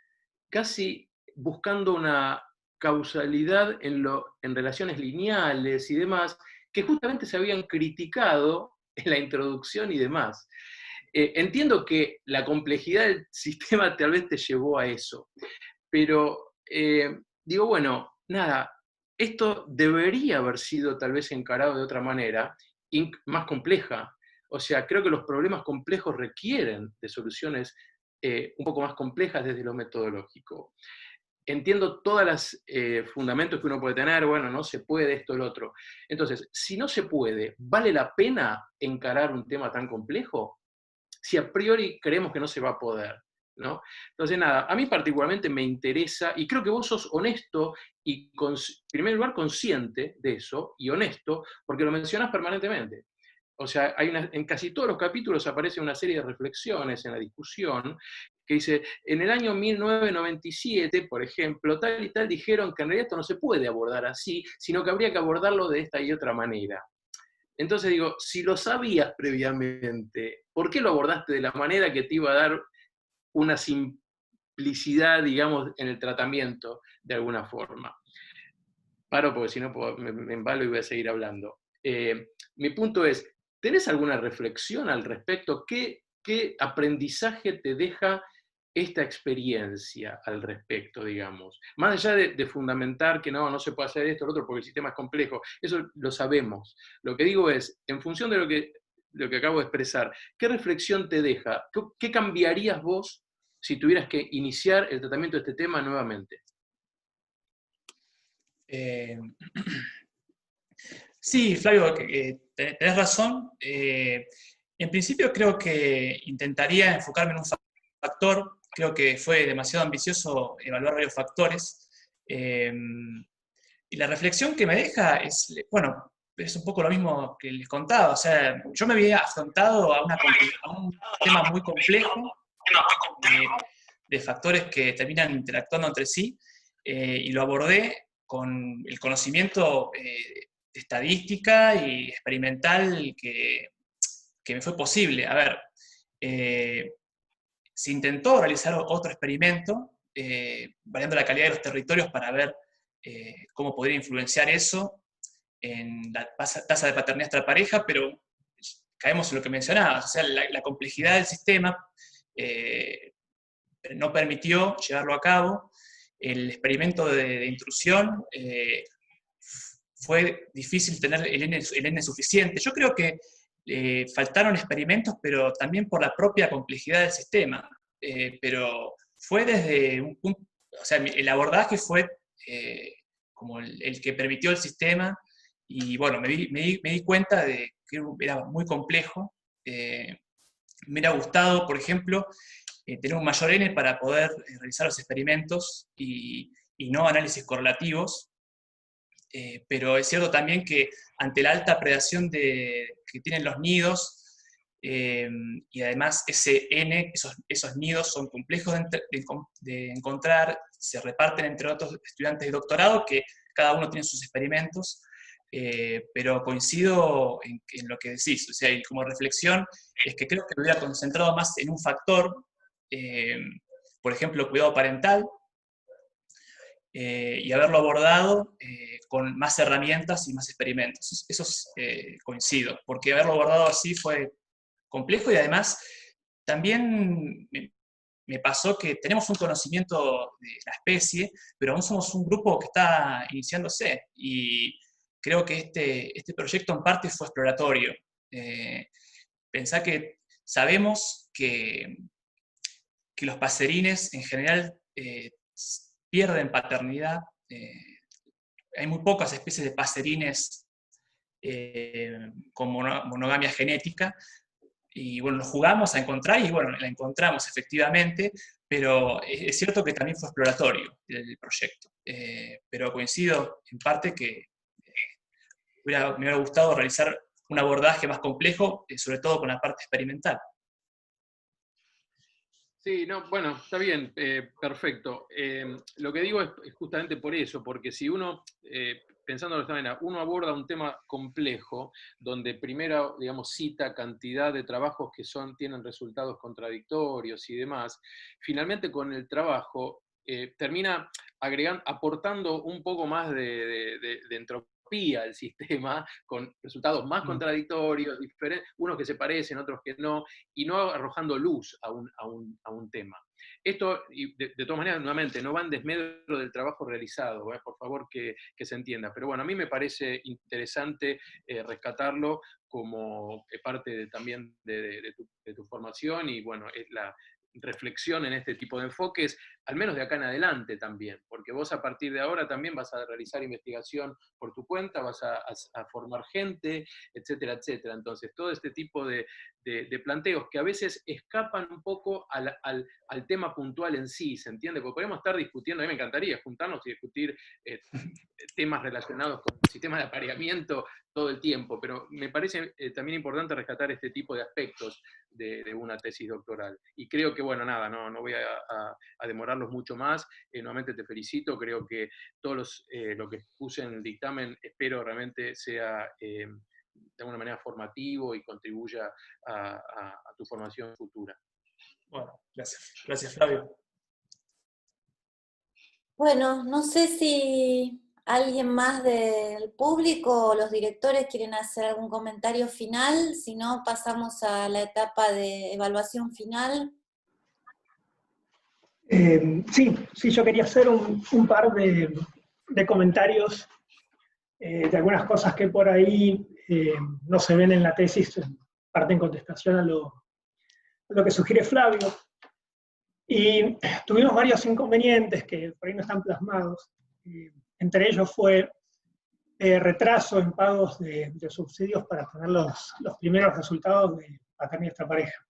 D: casi buscando una causalidad en relaciones lineales y demás, que justamente se habían criticado en la introducción y demás. Entiendo que la complejidad del sistema tal vez te llevó a eso, pero digo, bueno, nada, esto debería haber sido tal vez encarado de otra manera, más compleja. O sea, creo que los problemas complejos requieren de soluciones un poco más complejas desde lo metodológico. Entiendo todos los fundamentos que uno puede tener, bueno, no se puede esto o lo otro. Entonces, si no se puede, ¿vale la pena encarar un tema tan complejo? Si a priori creemos que no se va a poder, ¿no? Entonces, nada, a mí particularmente me interesa, y creo que vos sos honesto y, en primer lugar, consciente de eso, y honesto, porque lo mencionás permanentemente. O sea, en casi todos los capítulos aparece una serie de reflexiones en la discusión que dice, en el año 1997, por ejemplo, tal y tal dijeron que en realidad esto no se puede abordar así, sino que habría que abordarlo de esta y otra manera. Entonces digo, si lo sabías previamente, ¿por qué lo abordaste de la manera que te iba a dar una simplicidad, digamos, en el tratamiento, de alguna forma? Paro porque si no me embalo y voy a seguir hablando. Mi punto es, ¿tenés alguna reflexión al respecto? ¿Qué aprendizaje te deja esta experiencia al respecto, digamos? Más allá de fundamentar que no se puede hacer esto o lo otro porque el sistema es complejo, eso lo sabemos. Lo que digo es, en función de lo que acabo de expresar, ¿qué reflexión te deja? ¿Qué cambiarías vos si tuvieras que iniciar el tratamiento de este tema nuevamente?
B: Sí, Flavio, tenés razón. En principio creo que intentaría enfocarme en un factor. Creo que fue demasiado ambicioso evaluar varios factores. Y la reflexión que me deja es, bueno, es un poco lo mismo que les contaba. O sea, yo me había afrontado a un tema muy complejo de factores que terminan interactuando entre sí, y lo abordé con el conocimiento de estadística y experimental que me fue posible. A ver, se intentó realizar otro experimento, variando la calidad de los territorios para ver cómo podría influenciar eso en la tasa de paternidad extrapareja, pero caemos en lo que mencionabas, o sea, la complejidad del sistema no permitió llevarlo a cabo. El experimento de intrusión, fue difícil tener el N suficiente. Yo creo que faltaron experimentos, pero también por la propia complejidad del sistema. Pero fue desde un punto, o sea, el abordaje fue como el que permitió el sistema, y bueno, me di cuenta de que era muy complejo. Me hubiera gustado, por ejemplo, tener un mayor N para poder realizar los experimentos y no análisis correlativos. Pero es cierto también que ante la alta predación que tienen los nidos, y además ese N, esos nidos son complejos de encontrar, se reparten entre otros estudiantes de doctorado que cada uno tiene sus experimentos, pero coincido en lo que decís, o sea, y como reflexión es que creo que me hubiera concentrado más en un factor, por ejemplo, cuidado parental, y haberlo abordado con más herramientas y más experimentos. Eso coincido, porque haberlo abordado así fue complejo, y además también me pasó que tenemos un conocimiento de la especie, pero aún somos un grupo que está iniciándose, y creo que este proyecto en parte fue exploratorio. Pensá que sabemos que los passerines en general pierden paternidad. Hay muy pocas especies de passerines con monogamia genética, y bueno, nos jugamos a encontrar, y bueno, la encontramos efectivamente, pero es cierto que también fue exploratorio el proyecto. Pero coincido en parte que me hubiera gustado realizar un abordaje más complejo, sobre todo con la parte experimental.
D: Sí, no, bueno, está bien, perfecto. Lo que digo es justamente por eso, porque si uno, pensándolo de esta manera, uno aborda un tema complejo, donde primero, digamos, cita cantidad de trabajos que tienen resultados contradictorios y demás, finalmente con el trabajo termina aportando un poco más de entropía al sistema, con resultados más contradictorios, diferentes, unos que se parecen, otros que no, y no arrojando luz a un tema. Esto, y de todas maneras, nuevamente, no va en desmedro del trabajo realizado, por favor que se entienda, pero bueno, a mí me parece interesante rescatarlo como parte también de tu formación, y bueno, es la reflexión en este tipo de enfoques, al menos de acá en adelante también, porque vos a partir de ahora también vas a realizar investigación por tu cuenta, vas a formar gente, etcétera, etcétera. Entonces, todo este tipo de planteos que a veces escapan un poco al tema puntual en sí, ¿se entiende? Porque podemos estar discutiendo, a mí me encantaría juntarnos y discutir temas relacionados con sistemas de apareamiento todo el tiempo, pero me parece también importante rescatar este tipo de aspectos de una tesis doctoral. Y creo que, bueno, nada, no voy a demorarlos mucho más. Nuevamente te felicito, creo que lo que puse en el dictamen espero realmente sea de alguna manera formativo y contribuya a tu formación futura.
B: Bueno, gracias. Gracias, Flavio.
A: Bueno, no sé si alguien más del público o los directores quieren hacer algún comentario final, si no pasamos a la etapa de evaluación final.
F: Sí, yo quería hacer un par de comentarios de algunas cosas que por ahí no se ven en la tesis, parte en contestación a lo que sugiere Flavio. Y tuvimos varios inconvenientes que por ahí no están plasmados. Entre ellos fue retraso en pagos de subsidios para tener los primeros resultados de paternidad extrapareja,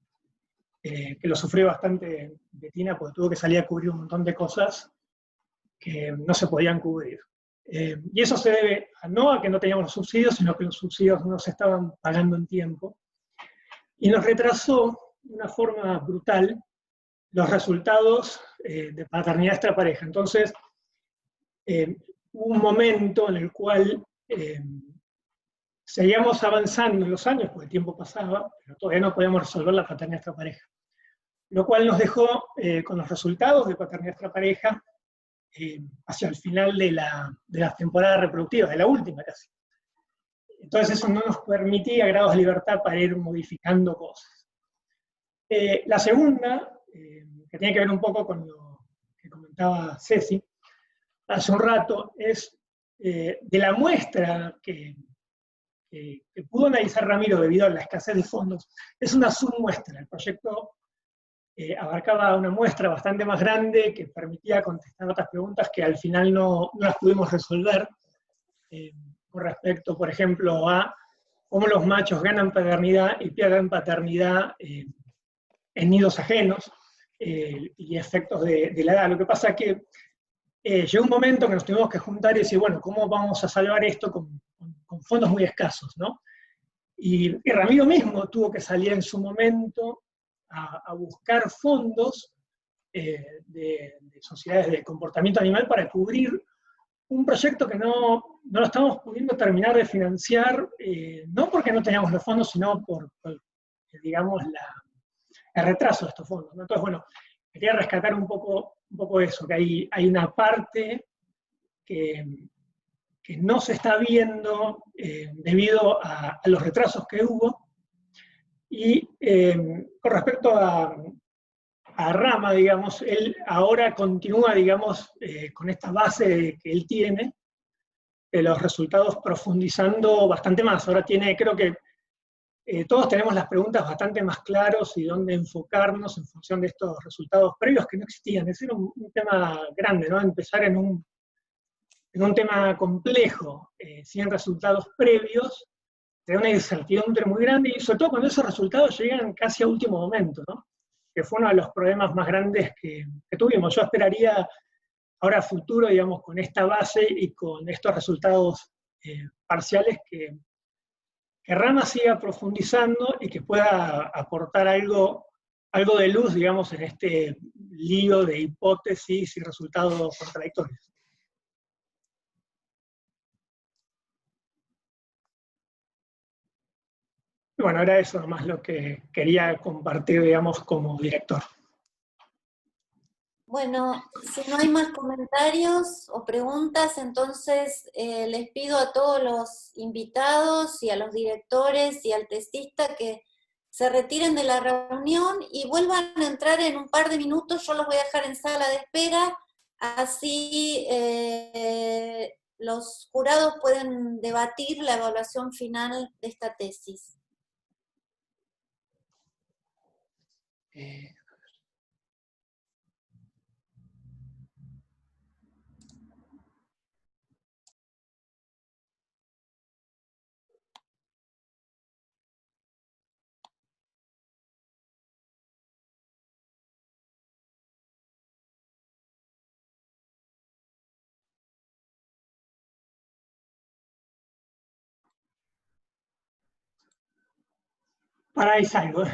F: que lo sufrió bastante Bettina porque tuvo que salir a cubrir un montón de cosas que no se podían cubrir. Y eso se debe no a que no teníamos los subsidios, sino que los subsidios no se estaban pagando en tiempo. Y nos retrasó de una forma brutal los resultados de paternidad extrapareja. Entonces, hubo un momento en el cual seguíamos avanzando en los años, porque el tiempo pasaba, pero todavía no podíamos resolver la paternidad extrapareja. Lo cual nos dejó con los resultados de paternidad extrapareja hacia el final de la temporada reproductiva, de la última casi. Entonces eso no nos permitía grados de libertad para ir modificando cosas. La segunda, que que tiene que ver un poco con lo que comentaba Ceci hace un rato, es de la muestra que pudo analizar Ramiro debido a la escasez de fondos, es una submuestra. El proyecto abarcaba una muestra bastante más grande que permitía contestar otras preguntas que al final no las pudimos resolver, con respecto, por ejemplo, a cómo los machos ganan paternidad y pierden paternidad en nidos ajenos, y efectos de la edad. Lo que pasa es que llegó un momento que nos tuvimos que juntar y decir, bueno, ¿cómo vamos a salvar esto con fondos muy escasos, ¿no? Y Ramiro mismo tuvo que salir en su momento a buscar fondos de sociedades de comportamiento animal para cubrir un proyecto que no lo estamos pudiendo terminar de financiar, no porque no teníamos los fondos, sino por digamos, el retraso de estos fondos, ¿no? Entonces, bueno, quería rescatar un poco eso, que hay una parte que no se está viendo debido a los retrasos que hubo. Y con respecto a Rama, digamos, él ahora continúa, digamos, con esta base que él tiene, de los resultados profundizando bastante más. Ahora creo que todos tenemos las preguntas bastante más claros y dónde enfocarnos en función de estos resultados previos que no existían. Ese era un tema grande, ¿no? Empezar en un tema complejo, sin resultados previos, de una incertidumbre muy grande, y sobre todo cuando esos resultados llegan casi a último momento, ¿no? Que fue uno de los problemas más grandes que tuvimos. Yo esperaría ahora a futuro, digamos, con esta base y con estos resultados parciales, que Rama siga profundizando y que pueda aportar algo de luz, digamos, en este lío de hipótesis y resultados contradictorios. Y bueno, era eso nomás lo que quería compartir, digamos, como director.
A: Bueno, si no hay más comentarios o preguntas, entonces les pido a todos los invitados y a los directores y al testista que se retiren de la reunión y vuelvan a entrar en un par de minutos. Yo los voy a dejar en sala de espera, así los jurados pueden debatir la evaluación final de esta tesis.
F: Para ahí salgo.